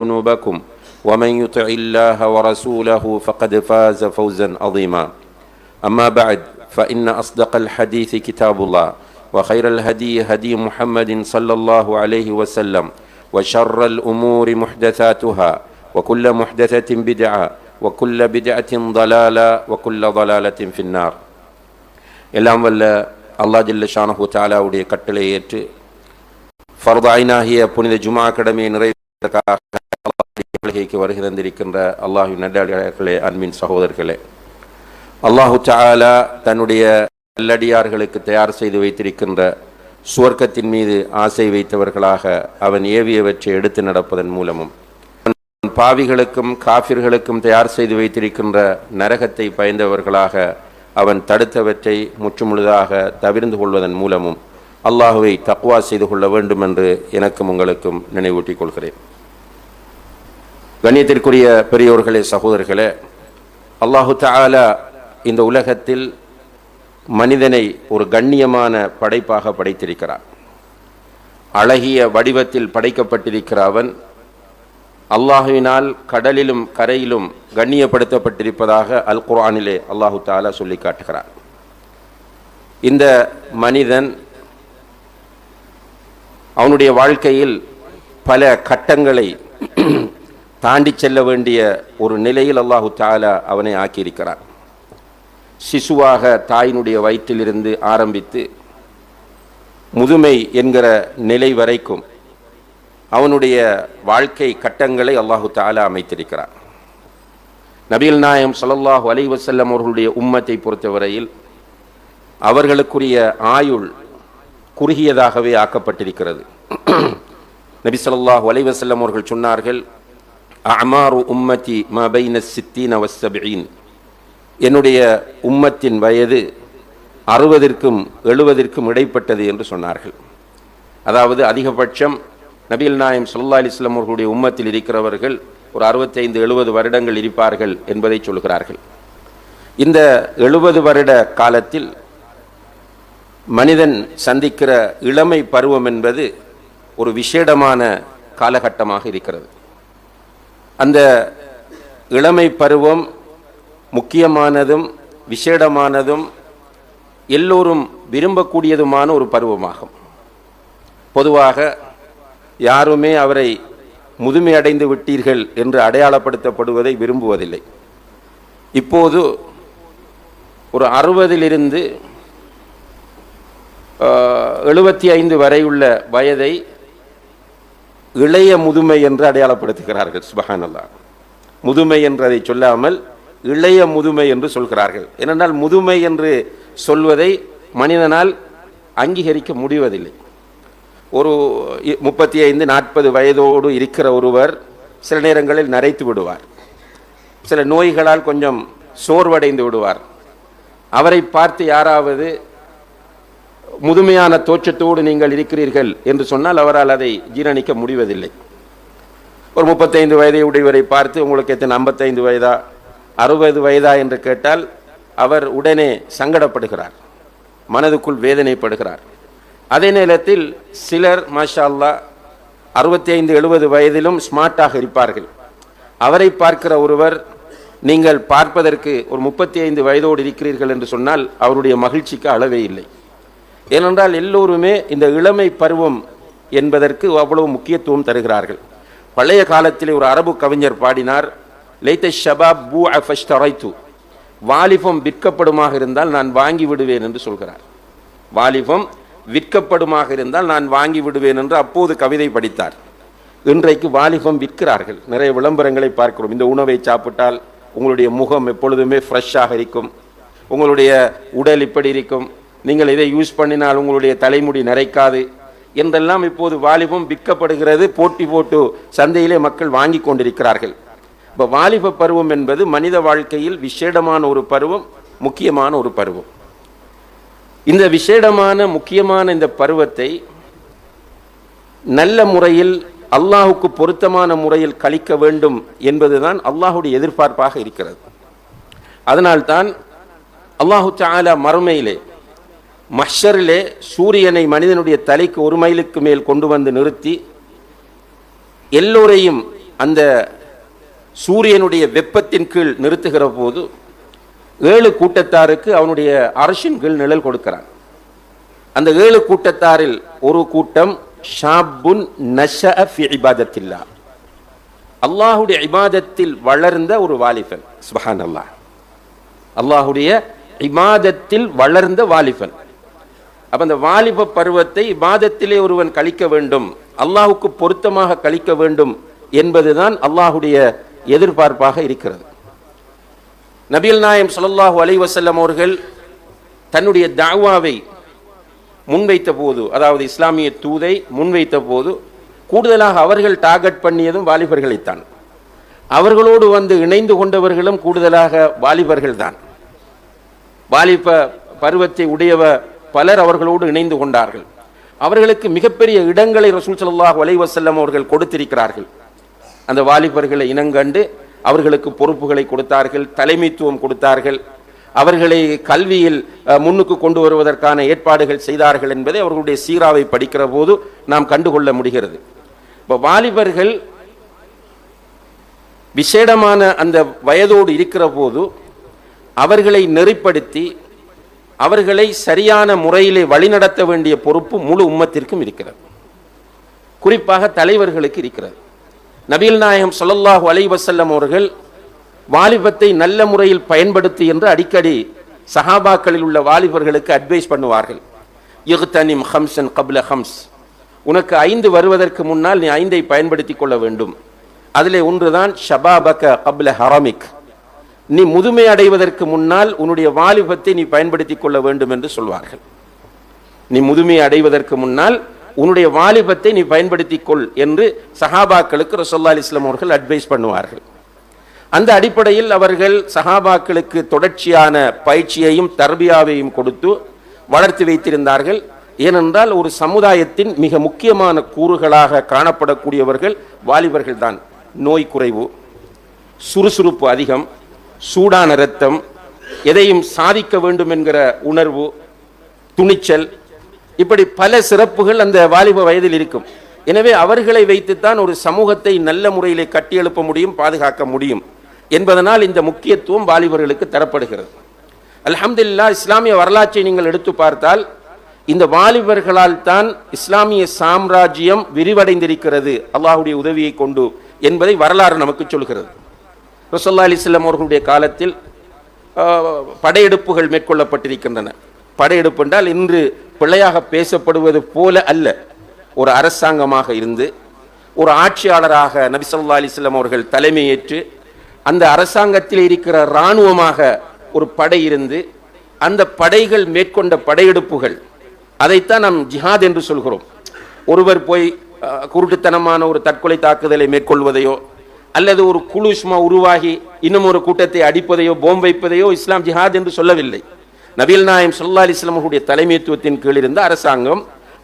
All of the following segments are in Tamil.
ذنوبكم ومن يطع الله ورسوله فقد فاز فوزا عظيما. أما بعد فإن أصدق الحديث كتاب الله وخير الهدي هدي محمد صلى الله عليه وسلم وشر الأمور محدثاتها وكل محدثة بدعة وكل بدعة ضلالة وكل ضلالة في النار. எல்லாம் வல்ல அல்லாஹ் ஜல்ல ஷானஹு தஆலாவுடைய கட்டளை ஏற்று ஃபர்து ஐனாகிய புனித ஜுமா கடமையை நிறைவேற்றுவதற்காக வருகை தந்திருக்கின்ற அல்லாஹ்வின் நல்லடியார்களே, அன்பின் சகோதரர்களே, அல்லாஹு தஆலா தன்னுடைய நல்லடியார்களுக்கு தயார் செய்து வைத்திருக்கின்ற சுவர்க்கத்தின் மீது ஆசை வைத்தவர்களாக அவன் ஏவியவற்றை எடுத்து நடப்பதன் மூலமும் பாவிகளுக்கும் காஃபிர்களுக்கும் தயார் செய்து வைத்திருக்கின்ற நரகத்தை பயந்தவர்களாக அவன் தடுத்தவற்றை முற்றுமுழுதாக தவிர்ந்து கொள்வதன் மூலமும் அல்லாஹுவை தக்வா செய்து கொள்ள வேண்டும் என்று எனக்கும் உங்களுக்கும் நினைவூட்டிக் கொள்கிறேன். கண்ணியத்திற்குரிய பெரியோர்களே, சகோதரர்களே, அல்லாஹு தஆலா இந்த உலகத்தில் மனிதனை ஒரு கண்ணியமான படைப்பாக படைத்திருக்கிறார். அழகிய வடிவத்தில் படைக்கப்பட்டிருக்கிற அவன் அல்லாஹுவினால் கடலிலும் கரையிலும் கண்ணியப்படுத்தப்பட்டிருப்பதாக அல் குர்ஆனிலே அல்லாஹு தஆலா சொல்லி காட்டுகிறார். இந்த மனிதன் அவனுடைய வாழ்க்கையில் பல கட்டங்களை தாண்டி செல்ல வேண்டிய ஒரு நிலையில் அல்லாஹு தஆலா அவனை ஆக்கியிருக்கிறார். சிசுவாக தாயினுடைய வயிற்றிலிருந்து ஆரம்பித்து முதுமை என்கிற நிலை வரைக்கும் அவனுடைய வாழ்க்கை கட்டங்களை அல்லாஹு தஆலா அமைத்திருக்கிறார். நபிகள் நாயகம் ஸல்லல்லாஹு அலைஹி வஸல்லம் அவர்களுடைய உம்மத்தை பொறுத்தவரையில் அவர்களுக்குரிய ஆயுள் குறுகியதாகவே ஆக்கப்பட்டிருக்கிறது. நபி ஸல்லல்லாஹு அலைஹி வஸல்லம் அவர்கள் சொன்னார்கள், அஅமாரு உம்மதி மா பைன ஸித்தீன வஸ்-ஸப்ஈன், என்னுடைய உம்மத்தின் வயது 60க்கும் 70க்கும் இடைப்பட்டது என்று சொன்னார்கள். அதாவது அதிகபட்சம் நபிகள் நாயகம் ஸல்லல்லாஹு அலைஹி வஸல்லம் அவர்களுடைய உம்மத்தில் இருக்கிறவர்கள் ஒரு 65-70 வருடங்கள் இருப்பார்கள் என்பதை சொல்கிறார்கள். இந்த 70 வருட காலத்தில் மனிதன் சந்திக்கிற இளமை பருவம் என்பது ஒரு விசேடமான காலகட்டமாக இருக்கிறது. அந்த இளமை பருவம் முக்கியமானதும் விசேடமானதும் எல்லோரும் விரும்பக்கூடியதுமான ஒரு பருவமாகும். பொதுவாக யாருமே அவரை முதுமை அடைந்து விட்டீர்கள் என்று அடையாளப்படுத்தப்படுவதை விரும்புவதில்லை. இப்போது ஒரு 60லிருந்து 75 வரை உள்ள வயதை இளைய முதுமை என்று அடையாளப்படுத்துகிறார்கள். சுப்ஹானல்லாஹ், முதுமை என்றதை சொல்லாமல் இளைய முதுமை என்று சொல்கிறார்கள். ஏனென்றால் முதுமை என்று சொல்வதை மனிதனால் அங்கீகரிக்க முடிவதில்லை. ஒரு 35-40 வயதோடு இருக்கிற ஒருவர் சில நேரங்களில் நரைத்து விடுவார், சில நோய்களால் கொஞ்சம் சோர்வடைந்து விடுவார். அவரை பார்த்து யாராவது முதுமையான தோற்றத்தோடு நீங்கள் இருக்கிறீர்கள் என்று சொன்னால் அவரால் அதை ஜீரணிக்க முடிவதில்லை. ஒரு 35 வயதை உடையவரை பார்த்து உங்களுக்கு எத்தனை 55 வயதா 60 வயதா என்று கேட்டால் அவர் உடனே சங்கடப்படுகிறார், மனதுக்குள் வேதனைப்படுகிறார். அதே நேரத்தில் சிலர் மாஷா அல்லாஹ் 65-70 வயதிலும் ஸ்மார்ட்டாக இருப்பார்கள். அவரை பார்க்கிற ஒருவர் நீங்கள் பார்ப்பதற்கு ஒரு 35 வயதோடு இருக்கிறீர்கள் என்று சொன்னால் அவருடைய மகிழ்ச்சிக்கு அளவே இல்லை. ஏனென்றால் எல்லோருமே இந்த இளமை பருவம் என்பதற்கு அவ்வளவு முக்கியத்துவம் தருகிறார்கள். பழைய காலத்தில் ஒரு அரபு கவிஞர் பாடினார், லைத ஷபாப் பூ ஃபஷ்தரைது, வாலிபம் விற்கப்படுமாக இருந்தால் நான் வாங்கி விடுவேன் என்று சொல்கிறார். வாலிபம் விற்கப்படுமாக இருந்தால் நான் வாங்கி விடுவேன் என்று அப்போது கவிதை படித்தார். இன்றைக்கு வாலிபம் விற்கிறார்கள். நிறைய விளம்பரங்களை பார்க்கிறோம். இந்த உணவை சாப்பிட்டால் உங்களுடைய முகம் எப்பொழுதுமே ஃப்ரெஷ்ஷாக இருக்கும், உங்களுடைய உடல் இப்படி இருக்கும், நீங்கள் இதை யூஸ் பண்ணினால் உங்களுடைய தலைமுடி நரைக்காது என்றெல்லாம் இப்போது வாலிபம் விற்கப்படுகிறது. போட்டி போட்டு சந்தையிலே மக்கள் வாங்கி கொண்டிருக்கிறார்கள். இப்போ வாலிப பருவம் என்பது மனித வாழ்க்கையில் விசேடமான ஒரு பருவம், முக்கியமான ஒரு பருவம். இந்த விசேடமான முக்கியமான இந்த பருவத்தை நல்ல முறையில் அல்லாஹுக்கு பொருத்தமான முறையில் கழிக்க வேண்டும் என்பதுதான் அல்லாஹுடைய எதிர்பார்ப்பாக இருக்கிறது. அதனால்தான் அல்லாஹு தஆலா மறுமையிலே மஹ்ஷரிலே சூரியனை மனிதனுடைய தலைக்கு 1 மைலுக்கு மேல் கொண்டு வந்து நிறுத்தி எல்லோரையும் அந்த சூரியனுடைய வெப்பத்தின் கீழ் நிறுத்துகிற போது 7 கூட்டத்தாருக்கு அவனுடைய அரசின் கீழ் நிழல் கொடுக்கிறான். அந்த 7 கூட்டத்தாரில் ஒரு கூட்டம் ஷாபுன் நஷஅ ஃபி இபாதத்தில்லாஹ், அல்லாஹ்வுடைய இபாதத்தில் வளர்ந்த ஒரு வாலிபன். சுப்ஹானல்லாஹ், அல்லாஹ்வுடைய இபாதத்தில் வளர்ந்த வாலிபன். அப்ப அந்த வாலிப பருவத்தை இபாதத்திலே ஒருவன் கழிக்க வேண்டும், அல்லாஹ்வுக்கு பொருத்தமாக கழிக்க வேண்டும் என்பதுதான் அல்லாஹ்வுடைய எதிர்பார்ப்பாக இருக்கிறது. நபிகள் நாயகம் ஸல்லல்லாஹு அலைஹி வஸல்லம் அவர்கள் தன்னுடைய தஅவாவை முன்வைத்த போது, அதாவது இஸ்லாமிய தூதை முன்வைத்த போது, கூடுதலாக அவர்கள் டார்கெட் பண்ணியதும் வாலிபர்களைத்தான். அவர்களோடு வந்து இணைந்து கொண்டவர்களும் கூடுதலாக வாலிபர்கள் தான். வாலிப பருவத்தை உடையவ பலர் அவர்களோடு இணைந்து கொண்டார்கள். அவர்களுக்கு மிகப்பெரிய இடங்களை ரசூல் ஸல்லல்லாஹு அலைஹி வஸல்லம் அவர்கள் கொடுத்திருக்கிறார்கள். அந்த வாலிபர்களை இனங்கண்டு அவர்களுக்கு பொறுப்புகளை கொடுத்தார்கள், தலைமைத்துவம் கொடுத்தார்கள், அவர்களை கல்வியில் முன்னுக்கு கொண்டு வருவதற்கான ஏற்பாடுகள் செய்தார்கள் என்பதை அவர்களுடைய சீராவை படிக்கிற போது நாம் கண்டுகொள்ள முடிகிறது. இப்போ வாலிபர்கள் விசேடமான அந்த வயதோடு இருக்கிற போது அவர்களை நெறிப்படுத்தி அவர்களை சரியான முறையிலே வழிநடத்த வேண்டிய பொறுப்பு முழு உம்மத்திற்கும் இருக்கிறது, குறிப்பாக தலைவர்களுக்கு இருக்கிறது. நபிகள் நாயகம் ஸல்லல்லாஹு அலைஹி வஸல்லம் அவர்கள் வாலிபத்தை நல்ல முறையில் பயன்படுத்தி என்று அடிக்கடி சஹாபாக்களில் உள்ள வாலிபர்களுக்கு அட்வைஸ் பண்ணுவார்கள். இக்தனிம் ஹம்ஸன் கப்ல ஹம்ஸ், உனக்கு 5 வருவதற்கு முன்னால் நீ 5ஐ பயன்படுத்தி கொள்ள வேண்டும். அதிலே ஒன்றுதான் ஷபாபக கப்ல ஹரமிக், நீ முதுமை அடைவதற்கு முன்னால் உன்னுடைய வாலிபத்தை நீ பயன்படுத்தி கொள்ள வேண்டும் என்று சொல்வார்கள். நீ முதுமை அடைவதற்கு முன்னால் உன்னுடைய வாலிபத்தை நீ பயன்படுத்திக் கொள் என்று சஹாபாக்களுக்கு ரசூலுல்லாஹி அலைஹி வஸல்லம் அவர்கள் அட்வைஸ் பண்ணுவார்கள். அந்த அடிப்படையில் அவர்கள் சஹாபாக்களுக்கு தொடர்ச்சியான பயிற்சியையும் தர்பியாவையும் கொடுத்து வளர்த்து வைத்திருந்தார்கள். ஏனென்றால் ஒரு சமுதாயத்தின் மிக முக்கியமான கூறுகளாக காணப்படக்கூடியவர்கள் வாலிபர்கள் தான். நோய் குறைவு, சுறுசுறுப்பு அதிகம், சூடான இரத்தம், எதையும் சாதிக்க வேண்டும் என்கிற உணர்வு, துணிச்சல், இப்படி பல சிறப்புகள் அந்த வாலிப வயதில் இருக்கும். எனவே அவர்களை வைத்துத்தான் ஒரு சமூகத்தை நல்ல முறையிலே கட்டியெழுப்ப முடியும், பாதுகாக்க முடியும் என்பதனால் இந்த முக்கியத்துவம் வாலிபர்களுக்கு தரப்படுகிறது. அல்ஹம்துலில்லாஹ், இஸ்லாமிய வரலாற்றை நீங்கள் எடுத்து பார்த்தால் இந்த வாலிபர்களால் தான் இஸ்லாமிய சாம்ராஜ்யம் விரிவடைந்திருக்கிறது அல்லாஹ்வுடைய உதவியை கொண்டு என்பதை வரலாறு நமக்கு சொல்கிறது. ரசூலுல்லாஹி அலைஹி வஸல்லம் அவர்களுடைய காலத்தில் படையெடுப்புகள் மேற்கொள்ளப்பட்டிருக்கின்றன. படையெடுப்பு என்றால் இன்று பிழையாக பேசப்படுவது போல அல்ல. ஒரு அரசாங்கமாக இருந்து ஒரு ஆட்சியாளராக நபி ஸல்லல்லாஹு அலைஹி வஸல்லம் அவர்கள் தலைமையேற்று அந்த அரசாங்கத்தில் இருக்கிற இராணுவமாக ஒரு படை இருந்து அந்த படைகள் மேற்கொண்ட படையெடுப்புகள், அதைத்தான் நாம் ஜிஹாத் என்று சொல்கிறோம். ஒருவர் போய் குருட்டுத்தனமான ஒரு தற்கொலை தாக்குதலை மேற்கொள்வதையோ அல்லது ஒரு குழு சும்மா உருவாகி இன்னும் ஒரு கூட்டத்தை அடிப்பதையோ போம் வைப்பதையோ இஸ்லாம் ஜிஹாத் என்று சொல்லவில்லை. நபிகள் நாயகம் ஸல்லல்லாஹு அலைஹி வஸல்லம் அவர்களுடைய தலைமைத்துவத்தின் கீழ் இருந்த அரசாங்கம்,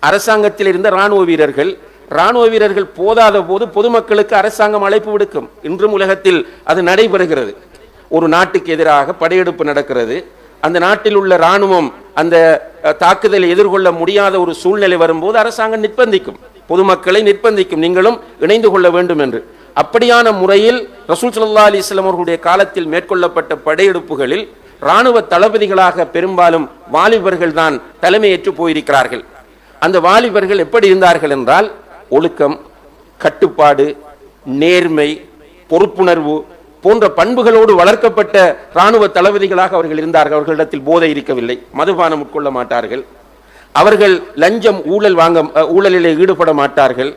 அரசாங்கத்தில் இருந்த இராணுவ வீரர்கள் போதாத போது பொதுமக்களுக்கு அரசாங்கம் அழைப்பு விடுக்கும். இன்றும் உலகத்தில் அது நடைபெறுகிறது. ஒரு நாட்டுக்கு எதிராக படையெடுப்பு நடக்கிறது, அந்த நாட்டில் உள்ள இராணுவம் அந்த தாக்குதலை எதிர்கொள்ள முடியாத ஒரு சூழ்நிலை வரும்போது அரசாங்கம் நிர்பந்திக்கும், பொதுமக்களை நிர்பந்திக்கும், நீங்களும் இணைந்து கொள்ள வேண்டும் என்று. அப்படியான முறையில் ரசூல் ஸல்லல்லாஹு அலைஹி வஸல்லம் அவர்களுடைய காலத்தில் மேற்கொள்ளப்பட்ட படையெடுப்புகளில் இராணுவ தளபதிகளாக பெரும்பாலும் வாலிபர்கள் தான் தலைமையேற்று போயிருக்கிறார்கள். அந்த வாலிபர்கள் எப்படி இருந்தார்கள் என்றால் ஒழுக்கம், கட்டுப்பாடு, நேர்மை, பொறுப்புணர்வு போன்ற பண்புகளோடு வளர்க்கப்பட்ட இராணுவ தளபதிகளாக அவர்கள் இருந்தார்கள். அவர்களிடத்தில் போதை இருக்கவில்லை, மதுபானம் உட்கொள்ள மாட்டார்கள், அவர்கள் லஞ்சம் ஊழலிலே ஈடுபட மாட்டார்கள்,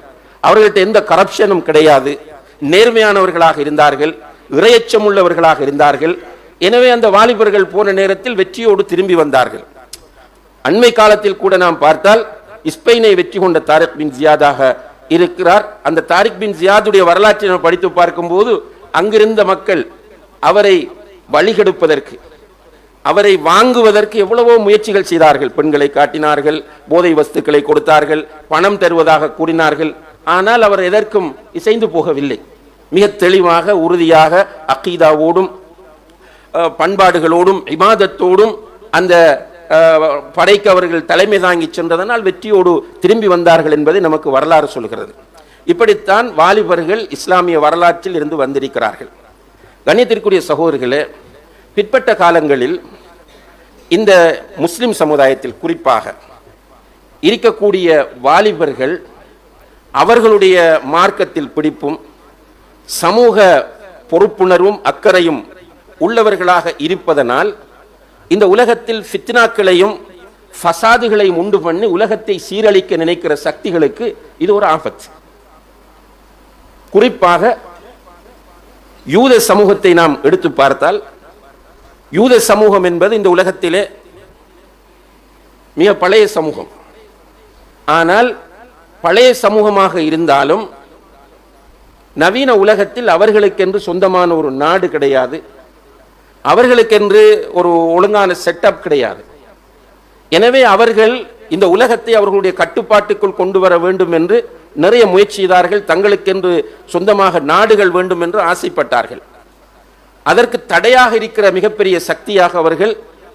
அவர்கள்ட்ட எந்த கரப்ஷனும் கிடையாது, நேர்மையானவர்களாக இருந்தார்கள், இறையச்சம் உள்ளவர்களாக இருந்தார்கள். எனவே அந்த வாலிபர்கள் போன நேரத்தில் வெற்றியோடு திரும்பி வந்தார்கள். அண்மை காலத்தில் கூட நாம் பார்த்தால் ஸ்பெயினை வெற்றி கொண்ட தாரிக் பின் ஜியாதாக இருக்கிறார். அந்த தாரிக் பின் ஜியாதுடைய வரலாற்றை நாம் படித்து பார்க்கும்போது அங்கிருந்த மக்கள் அவரை வழிகெடுப்பதற்கு, அவரை வாங்குவதற்கு எவ்வளவோ முயற்சிகள் செய்தார்கள். பெண்களை காட்டினார்கள், போதை வஸ்துக்களை கொடுத்தார்கள், பணம் தருவதாக கூறினார்கள். ஆனால் அவர் எதற்கும் இசைந்து போகவில்லை. மிக தெளிவாக, உறுதியாக அகீதாவோடும் பண்பாடுகளோடும் இபாதத்தோடும் அந்த படைக்கு அவர்கள் தலைமை தாங்கி சென்றதனால் வெற்றியோடு திரும்பி வந்தார்கள் என்பதை நமக்கு வரலாறு சொல்கிறது. இப்படித்தான் வாலிபர்கள் இஸ்லாமிய வரலாற்றில் இருந்து வந்திருக்கிறார்கள். கண்ணியத்திற்குரிய சகோதரர்களே, பிற்பட்ட காலங்களில் இந்த முஸ்லிம் சமுதாயத்தில் குறிப்பாக இருக்கக்கூடிய வாலிபர்கள் அவர்களுடைய மார்க்கத்தில் பிடிப்பும் சமூக பொறுப்புணர்வும் அக்கறையும் உள்ளவர்களாக இருப்பதனால் இந்த உலகத்தில் ஃபித்னாக்களையும் ஃபசாதுகளையும் உண்டு பண்ணி உலகத்தை சீரழிக்க நினைக்கிற சக்திகளுக்கு இது ஒரு ஆபத்து. குறிப்பாக யூத சமூகத்தை நாம் எடுத்து பார்த்தால், யூத சமூகம் என்பது இந்த உலகத்திலே மிக பழைய சமூகம். ஆனால் பழைய சமூகமாக இருந்தாலும் நவீன உலகத்தில் அவர்களுக்கென்று சொந்தமான ஒரு நாடு கிடையாது, அவர்களுக்கென்று ஒரு ஒழுங்கான செட்டப் கிடையாது. எனவே அவர்கள் இந்த உலகத்தை அவர்களுடைய கட்டுப்பாட்டுக்குள் கொண்டு வர வேண்டும் என்று நிறைய முயற்சி செய்தார்கள். தங்களுக்கென்று சொந்தமாக நாடுகள் வேண்டும் என்று ஆசைப்பட்டார்கள். அதற்கு தடையாக இருக்கிற மிகப்பெரிய சக்தியாக அவர்கள்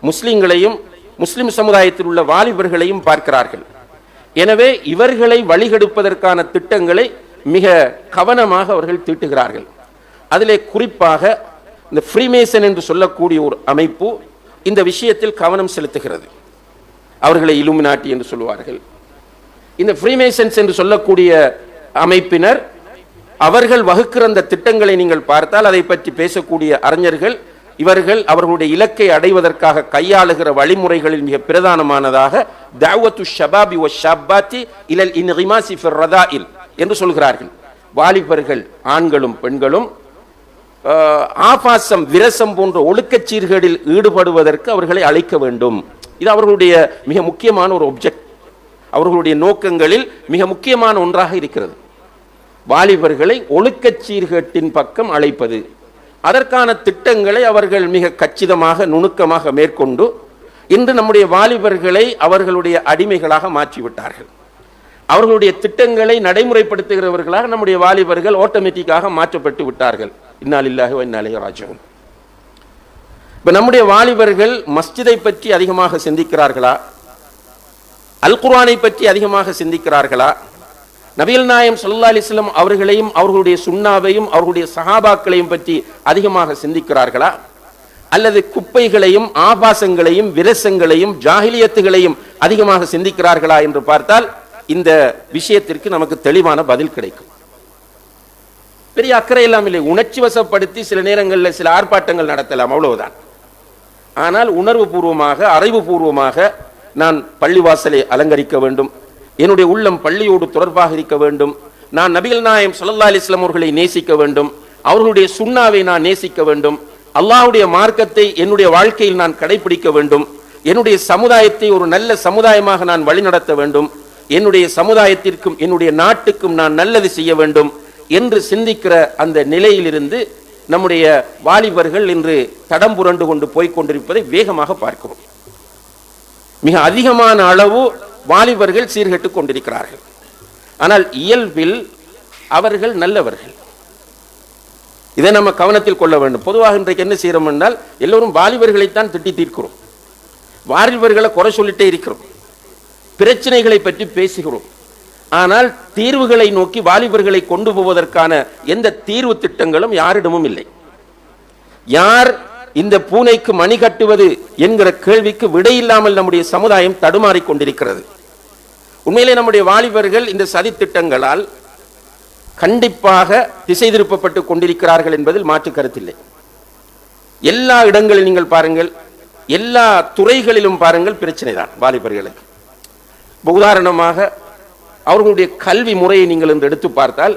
முஸ்லிம்களையும் முஸ்லிம் சமுதாயத்தில் உள்ள வாலிபர்களையும் பார்க்கிறார்கள். எனவே இவர்களை வழிகெடுப்பதற்கான திட்டங்களை மிக கவனமாக அவர்கள் தீட்டுகிறார்கள். அதிலே குறிப்பாக இந்த ஃப்ரீமேசன் என்று சொல்லக்கூடிய ஒரு அமைப்பு இந்த விஷயத்தில் கவனம் செலுத்துகிறது. அவர்களை இலுமினாட்டி என்று சொல்லுவார்கள். இந்த ஃப்ரீமேசன்ஸ் என்று சொல்லக்கூடிய அமைப்பினர் அவர்கள் வகுக்கிற அந்த திட்டங்களை நீங்கள் பார்த்தால் அதை பற்றி பேசக்கூடிய அறிஞர்கள் இவர்கள் அவர்களுடைய இலக்கை அடைவதற்காக கையாளுகிற வழிமுறைகளில் மிக பிரதானமானதாக தஅவத்து ஷபாபி வ ஷாபாத்தி இலல் இன்கிமாசி ஃபிர் ரதாயில் என்று சொல்கிறார்கள். வாலிபர்கள் ஆண்களும் பெண்களும் ஆபாசம் விரசம் போன்ற ஒழுக்கச் சீர்கேடில் ஈடுபடுவதற்கு அவர்களை அழைக்க வேண்டும். இது அவர்களுடைய மிக முக்கியமான ஒரு ஒப்ஜெக்ட், அவர்களுடைய நோக்கங்களில் மிக முக்கியமான ஒன்றாக இருக்கிறது. வாலிபர்களை ஒழுக்கச் சீர்கேட்டின் பக்கம் அழைப்பது. அதற்கான திட்டங்களை அவர்கள் மிக கச்சிதமாக நுணுக்கமாக மேற்கொண்டு இன்று நம்முடைய வாலிபர்களை அவர்களுடைய அடிமைகளாக மாற்றிவிட்டார்கள். அவர்களுடைய திட்டங்களை நடைமுறைப்படுத்துகிறவர்களாக நம்முடைய வாலிபர்கள் ஆட்டோமேட்டிக்காக மாற்றப்பட்டு விட்டார்கள். இன்னா லில்லாஹி வ இன்னா இலைஹி ராஜிஊன். இப்ப நம்முடைய வாலிபர்கள் மஸ்ஜிதை பற்றி அதிகமாக சிந்திக்கிறார்களா, அல் குர்ஆனை பற்றி அதிகமாக சிந்திக்கிறார்களா, நபிகள் நாயகம் ஸல்லல்லாஹு அலைஹி வஸல்லம் அவர்களையும் அவர்களுடைய சுன்னாவையும் அவர்களுடைய சஹாபாக்களையும் பற்றி அதிகமாக சிந்திக்கிறார்களா, அல்லது குப்பைகளையும் ஆபாசங்களையும் விரசங்களையும் ஜாஹிலியத்துகளையும் அதிகமாக சிந்திக்கிறார்களா என்று பார்த்தால் இந்த விஷயத்திற்கு நமக்கு தெளிவான பதில் கிடைக்கும். பெரிய அக்கறை எல்லாம் இல்லை. உணர்ச்சி வசப்படுத்தி சில நேரங்களில் சில ஆர்ப்பாட்டங்கள் நடத்தலாம், அவ்வளவுதான். ஆனால் உணர்வு பூர்வமாக அறிவு பூர்வமாக நான் பள்ளிவாசலை அலங்கரிக்க வேண்டும், என்னுடைய உள்ளம் பள்ளியோடு தொடர்பாக இருக்க வேண்டும், நான் நபிகள் நாயகம் ஸல்லல்லாஹு அலைஹி வஸல்லம் அவர்களை நேசிக்க வேண்டும், அவர்களுடைய சுன்னாவை நான் நேசிக்க வேண்டும், அல்லாஹ்வுடைய மார்க்கத்தை என்னுடைய வாழ்க்கையில் நான் கடைபிடிக்க வேண்டும், என்னுடைய சமுதாயத்தை ஒரு நல்ல சமுதாயமாக நான் வழிநடத்த வேண்டும், என்னுடைய சமுதாயத்திற்கும் என்னுடைய நாட்டுக்கும் நான் நல்லது செய்ய வேண்டும் என்று சிந்திக்கிற அந்த நிலையிலிருந்து நம்முடைய வாலிபர்கள் இன்று தடம் புரண்டு கொண்டு போய்கொண்டிருப்பதை வேகமாக பார்க்கிறோம். மிக அதிகமான அளவு வாலிபர்கள் சீர்கெட்டுக் கொண்டிருக்கிறார்கள். ஆனால் இயல்பில் அவர்கள் நல்லவர்கள். இதை நம்ம கவனத்தில் கொள்ள வேண்டும். பொதுவாக இன்றைக்கு என்ன செய்யறோம் என்றால் எல்லோரும் வாலிபர்களைத்தான் திட்டி தீர்க்கிறோம், வாலிபர்களை குறை சொல்லிட்டே இருக்கிறோம், பிரச்சனைகளை பற்றி பேசுகிறோம். ஆனால் தீர்வுகளை நோக்கி வாலிபர்களை கொண்டு போவதற்கான எந்த தீர்வு திட்டங்களும் யாரிடமும் இல்லை. யார் இந்த பூனைக்கு மணி கட்டுவது என்கிற கேள்விக்கு விடையில்லாமல் நம்முடைய சமுதாயம் தடுமாறிக் கொண்டிருக்கிறது. உண்மையிலே நம்முடைய வாலிபர்கள் இந்த சதி திட்டங்களால் கண்டிப்பாக திசை திருப்பப்பட்டு கொண்டிருக்கிறார்கள் என்பதில் மாற்று கருத்தில்லை. எல்லா இடங்களிலும் நீங்கள் பாருங்கள், எல்லா துறைகளிலும் பாருங்கள், பிரச்சனை தான் வாலிபர்களுக்கு. உதாரணமாக அவர்களுடைய கல்வி முறையை நீங்கள் என்று எடுத்து பார்த்தால்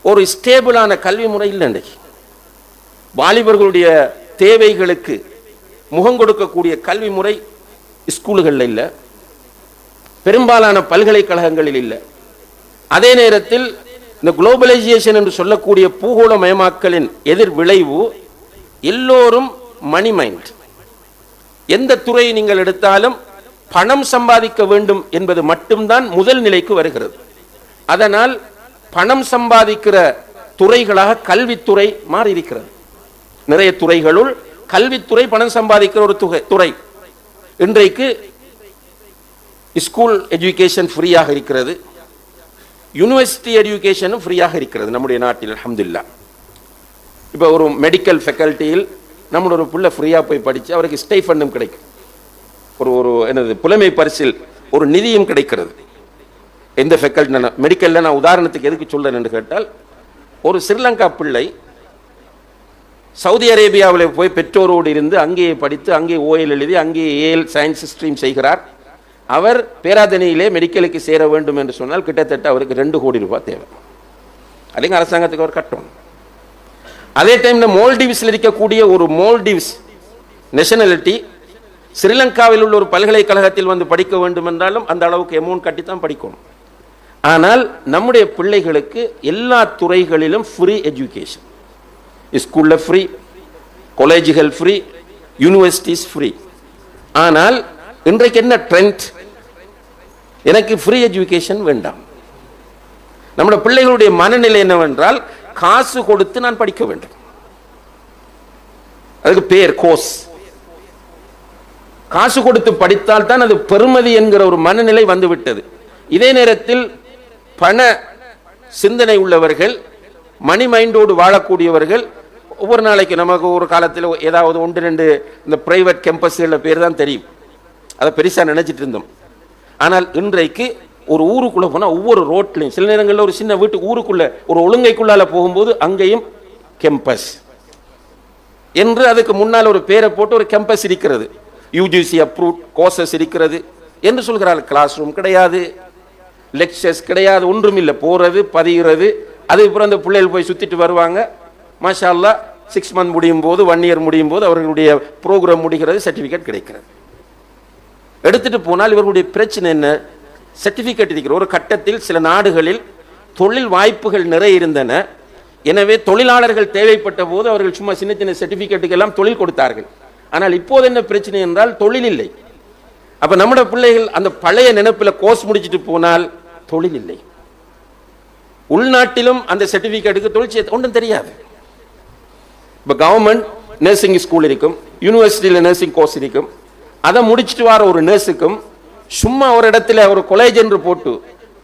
ஒரு ஸ்டேபிளான கல்வி முறை இல்லை. இன்றைக்கு வாலிபர்களுடைய தேவைகளுக்கு முகம் கொடுக்கக்கூடிய கல்வி முறை ஸ்கூல்களில் இல்லை, பெரும்பாலான பல்கலைக்கழகங்களில் இல்லை. அதே நேரத்தில் இந்த குளோபலைசேஷன் என்று சொல்லக்கூடிய பூகோளமயமாக்கலின் எதிர் விளைவு எல்லோரும் மணி மைண்ட். எந்த துறையை நீங்கள் எடுத்தாலும் பணம் சம்பாதிக்க வேண்டும் என்பது மட்டும்தான் முதல் நிலைக்கு வருகிறது. அதனால் பணம் சம்பாதிக்கிற துறைகளாக கல்வித்துறை மாறி இருக்கிறது. நிறைய துறைகளுள் கல்வித்துறை பணம் சம்பாதிக்கிற ஒரு துறை. இன்றைக்கு ஸ்கூல் எஜுகேஷன் ஃப்ரீயாக இருக்கிறது, யூனிவர்சிட்டி எஜுகேஷனும் ஃப்ரீயாக இருக்கிறது நம்முடைய நாட்டில் அல்ஹம்துலில்லாஹ். இப்போ ஒரு மெடிக்கல் ஃபேக்கல்ட்டியில் நம்மளோட ஒரு பிள்ளை ஃப்ரீயாக போய் படித்து அவருக்கு ஸ்டைஃபண்டும் கிடைக்கும், ஒரு என்னது புலமை பரிசில் ஒரு நிதியும் கிடைக்கிறது. எந்த ஃபேக்கல்ட்டி மெடிக்கலில் நான் உதாரணத்துக்கு எதுக்கு சொல்றேன் என்று கேட்டால், ஒரு ஸ்ரீலங்கா பிள்ளை சவுதி அரேபியாவில் போய் பெற்றோரோடு இருந்து அங்கேயே படித்து அங்கே ஓஎல் எழுதி அங்கே ஏஎல் சயின்ஸ் ஸ்ட்ரீம் செய்கிறார். அவர் பேராதனையிலே மெடிக்கலுக்கு சேர வேண்டும் என்று சொன்னால் கிட்டத்தட்ட அவருக்கு 2 கோடி ரூபாய் தேவை. அதுங்க அரசாங்கத்துக்கு அவர் கட்டணும். அதே டைம்ல மால்டீவ்ஸில் இருக்கக்கூடிய ஒரு மால்டீவ்ஸ் நேஷனாலிட்டி ஸ்ரீலங்காவில் உள்ள ஒரு பல்கலைக்கழகத்தில் வந்து படிக்க வேண்டும் என்றாலும் அந்த அளவுக்கு அமௌண்ட் கட்டித்தான் படிக்கணும். ஆனால் நம்முடைய பிள்ளைகளுக்கு எல்லா துறைகளிலும் ஃப்ரீ எஜுகேஷன், ஸ்கூல்ல ஃப்ரீ, காலேஜுகள் ஃப்ரீ, யூனிவர்சிட்டிஸ் ஃப்ரீ. ஆனால் இன்றைக்கு என்ன ட்ரெண்ட்? எனக்கு ஃப்ரீ எஜுகேஷன் வேண்டாம். நம்முடைய பிள்ளைகளுடைய மனநிலை என்னவென்றால், காசு கொடுத்து நான் படிக்க வேண்டும், அதுக்கு பேர் கோர்ஸ். காசு கொடுத்து படித்தால் தான் அது பெருமதி என்கிற ஒரு மனநிலை வந்துவிட்டது. இதே நேரத்தில் பண சிந்தனை உள்ளவர்கள், மணி மைண்டோடு வாழக்கூடியவர்கள், ஒவ்வொரு நாளைக்கு நமக்கு ஒரு காலத்தில் ஏதாவது 1-2 இந்த பிரைவேட் கேம்பஸ்களில் பேர் தான் தெரியும், அதை பெருசாக நினைச்சிட்டு இருந்தோம். ஆனால் இன்றைக்கு ஒரு ஊருக்குள்ளே போனால் ஒவ்வொரு ரோட்லையும், சில நேரங்களில் ஒரு சின்ன வீட்டு ஊருக்குள்ள ஒரு ஒழுங்கைக்குள்ளால போகும்போது அங்கேயும் கேம்பஸ் என்று அதுக்கு முன்னால் ஒரு பேரை போட்டு ஒரு கேம்பஸ் இருக்கிறது, யூஜிசி அப்ரூவ்ட் கோர்சஸ் இருக்கிறது என்று சொல்கிறார்கள். கிளாஸ் ரூம் கிடையாது, லெக்சர்ஸ் கிடையாது, ஒன்றும் இல்லை. போறது பதிகிறது, அதுக்கப்புறம் அந்த பிள்ளைகள் போய் சுத்திட்டு வருவாங்க. மாஷா அல்லாஹ் 6 மந்த் முடியும் போது 1 இயர் முடியும் போது அவர்களுடைய ப்ரோக்ராம் முடிகிறது, சர்டிஃபிகேட் கிடைக்கிறது. எடுத்துட்டு போனால் இவர்களுடைய பிரச்சனை என்ன? சர்டிஃபிகேட் இருக்கிற ஒரு கட்டத்தில் சில நாடுகளில் தொழில் வாய்ப்புகள் நிறைய இருந்தன. எனவே தொழிலாளர்கள் தேவைப்பட்ட போது அவர்கள் சும்மா சின்ன சின்ன சர்டிஃபிகேட்டுக்கு எல்லாம் தொழில் கொடுத்தார்கள். ஆனால் இப்போது என்ன பிரச்சனை என்றால் தொழில் இல்லை. அப்ப நம்முடைய பிள்ளைகள் அந்த பழைய நினைப்பில் கோர்ஸ் முடிச்சுட்டு போனால் தொழில் இல்லை. உள்நாட்டிலும் அந்த சர்டிஃபிகேட்டுக்கு தொழில் ஒன்றும் தெரியாது. இப்போ கவர்மெண்ட் நர்சிங் ஸ்கூல் இருக்கும், யூனிவர்சிட்டியில் நர்சிங் கோர்ஸ் இருக்கும். அதை முடிச்சுட்டு வர ஒரு நர்ஸுக்கும் சும்மா ஒரு இடத்துல ஒரு காலேஜ் என்று போட்டு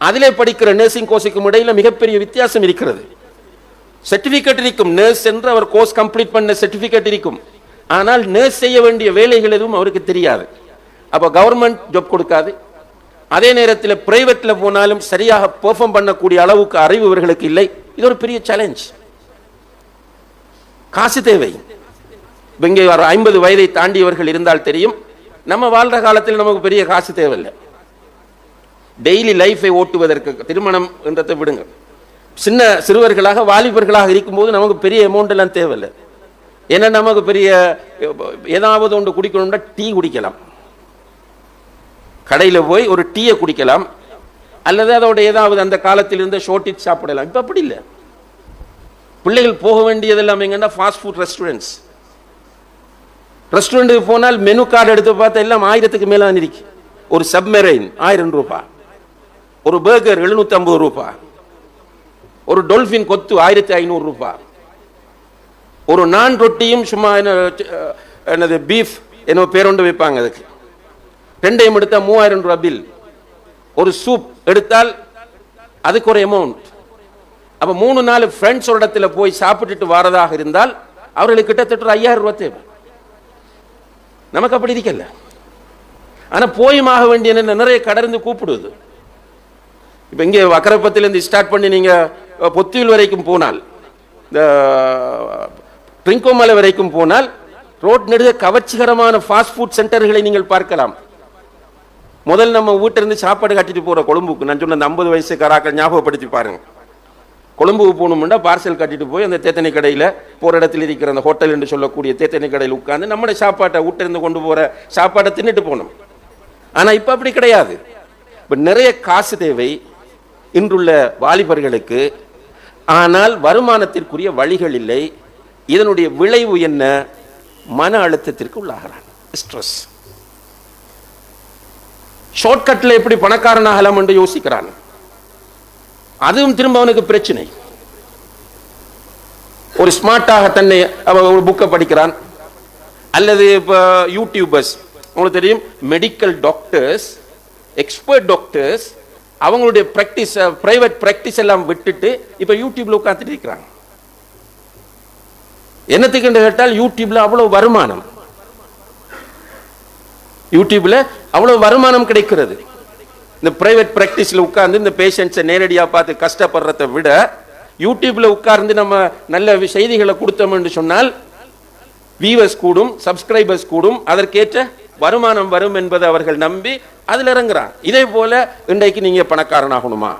அதிலே படிக்கிற நர்சிங் கோர்ஸுக்கும் இடையில மிகப்பெரிய வித்தியாசம் இருக்கிறது. சர்டிஃபிகேட் இருக்கும், நர்ஸ் என்று அவர் கோர்ஸ் கம்ப்ளீட் பண்ண சர்டிஃபிகேட் இருக்கும். ஆனால் நர்ஸ் செய்ய வேண்டிய வேலைகள் எதுவும் அவருக்கு தெரியாது. அப்போ கவர்மெண்ட் ஜாப் கொடுக்காது. அதே நேரத்தில் பிரைவேட்ல போனாலும் சரியாக பெர்ஃபார்ம் பண்ணக்கூடிய அளவுக்கு அறிவு இவர்களுக்கு இல்லை. இது ஒரு பெரிய சேலஞ்ச். காசு தேவை. இங்கே 50 வயதை தாண்டியவர்கள் இருந்தால் தெரியும், நம்ம வாழ்ற காலத்தில் நமக்கு பெரிய காசு தேவையில்லை. டெய்லி லைஃபை ஓட்டுவதற்கு, திருமணம் என்றதை விடுங்க, சின்ன சிறுவர்களாக வாலிபர்களாக இருக்கும்போது நமக்கு பெரிய அமௌண்ட் எல்லாம் தேவையில்லை. ஏன்னா நமக்கு பெரிய ஏதாவது ஒன்று குடிக்கணும்னா டீ குடிக்கலாம், கடையில் போய் ஒரு டீயை குடிக்கலாம், அல்லது அதோட ஏதாவது அந்த காலத்தில் இருந்த ஷோர்டிட் சாப்பிடலாம். இப்போ அப்படி இல்லை. பிள்ளைகள் போக வேண்டியதெல்லாம் எங்கன்னா ஃபாஸ்ட் ஃபுட் ரெஸ்டாரண்ட்ஸ். ரெஸ்டாரண்ட்டுக்கு போனால் மெனு கார்டு எடுத்து பார்த்தா எல்லாம் 1000க்கு மேலே இருக்கு. ஒரு சப்மெரைன் 1000 ரூபாய், ஒரு பர்கர் 750 ரூபாய், ஒரு டொல்பின் கொத்து 1500 ரூபாய், ஒரு நான் ரொட்டியும் சும்மா என்னது பீஃப் என்ன பேரொண்டு வைப்பாங்க, அதுக்கு 2ஐயும் எடுத்தால் 3000 ரூபாய் பில். ஒரு சூப் எடுத்தால் அதுக்கு ஒரு அமௌண்ட். அப்ப 3-4 ஃப்ரெண்ட்ஸ் ஒரு இடத்துல போய் சாப்பிட்டுட்டு வரதாக இருந்தால் அவர்களுக்கு கிட்டத்தட்ட 5000 ரூபாய் தேவை. நமக்கு அப்படி இருக்கல. ஆனா போயுமாக வேண்டிய நிறைய கடந்து கூப்பிடுவது. இப்ப இங்கே அக்கரப்பத்திலிருந்து ஸ்டார்ட் பண்ணி நீங்க பொத்தியில் வரைக்கும் போனால், இந்த ட்ரிங்கோமலை வரைக்கும் போனால் ரோட் நெடுக கவர்ச்சிகரமான ஃபாஸ்ட் ஃபுட் சென்டர்களை நீங்கள் பார்க்கலாம். முதல் நம்ம வீட்டிலிருந்து சாப்பாடு கட்டிட்டு போற கொழும்புக்கு, நான் சொன்ன அந்த 50 வயசுக்காராக்கள் ஞாபகப்படுத்தி பாருங்க. கொழும்புக்கு போகணும்னா பார்சல் கட்டிட்டு போய் அந்த தேத்தனை கடையில் போகிற இடத்துல இருக்கிற அந்த ஹோட்டல் என்று சொல்லக்கூடிய தேத்தனை கடையில் உட்கார்ந்து நம்முடைய சாப்பாட்டை வீட்டிலிருந்து கொண்டு போகிற சாப்பாட்டை தின்னுட்டு போகணும். ஆனால் இப்போ அப்படி கிடையாது. இப்போ நிறைய காசு தேவை இன்றுள்ள வாலிபர்களுக்கு. ஆனால் வருமானத்திற்குரிய வழிகள் இல்லை. இதனுடைய விளைவு என்ன? மன அழுத்தத்திற்கு உள்ளாகிறான், ஸ்ட்ரெஸ். ஷார்ட்கட்டில் எப்படி பணக்காரனாகலாம் என்று யோசிக்கிறான். அதுவும் திரும்ப அவனுக்கு பிரச்சனை. ஒரு ஸ்மார்ட்டாக தன்னை ஒரு புக்கை படிக்கிறான், அல்லது இப்போ யூடியூபர்ஸ், உங்களுக்கு தெரியும், மெடிக்கல் டாக்டர்ஸ், எக்ஸ்பர்ட் டாக்டர்ஸ் அவங்களுடைய பிராக்டிஸ், பிரைவேட் பிராக்டிஸ் எல்லாம் விட்டுட்டு இப்ப யூடியூப்ல உட்கார்ந்துட்டு இருக்கிறாங்க. என்னத்துக்கு என்று கேட்டால் யூடியூப்ல அவ்வளவு வருமானம், யூடியூப்ல அவ்வளவு வருமானம் கிடைக்கிறது. இந்த பிரைவேட் பிராக்டிஸ்ல உட்கார்ந்து இந்த பேஷண்ட்ஸை நேரடியா பார்த்து கஷ்டப்படுறதை விட யூடியூப்ல உட்கார்ந்து நம்ம நல்ல செய்திகளை கொடுத்தோம் என்று சொன்னால் வியூவர்ஸ் கூடும், சப்ஸ்கிரைபர்ஸ் கூடும், அதற்கேற்ற வருமானம் வரும் என்பதை அவர்கள் நம்பி அதில் இறங்குறாங்க. இதே போல இன்றைக்கு நீங்க பணக்காரனாகணுமா,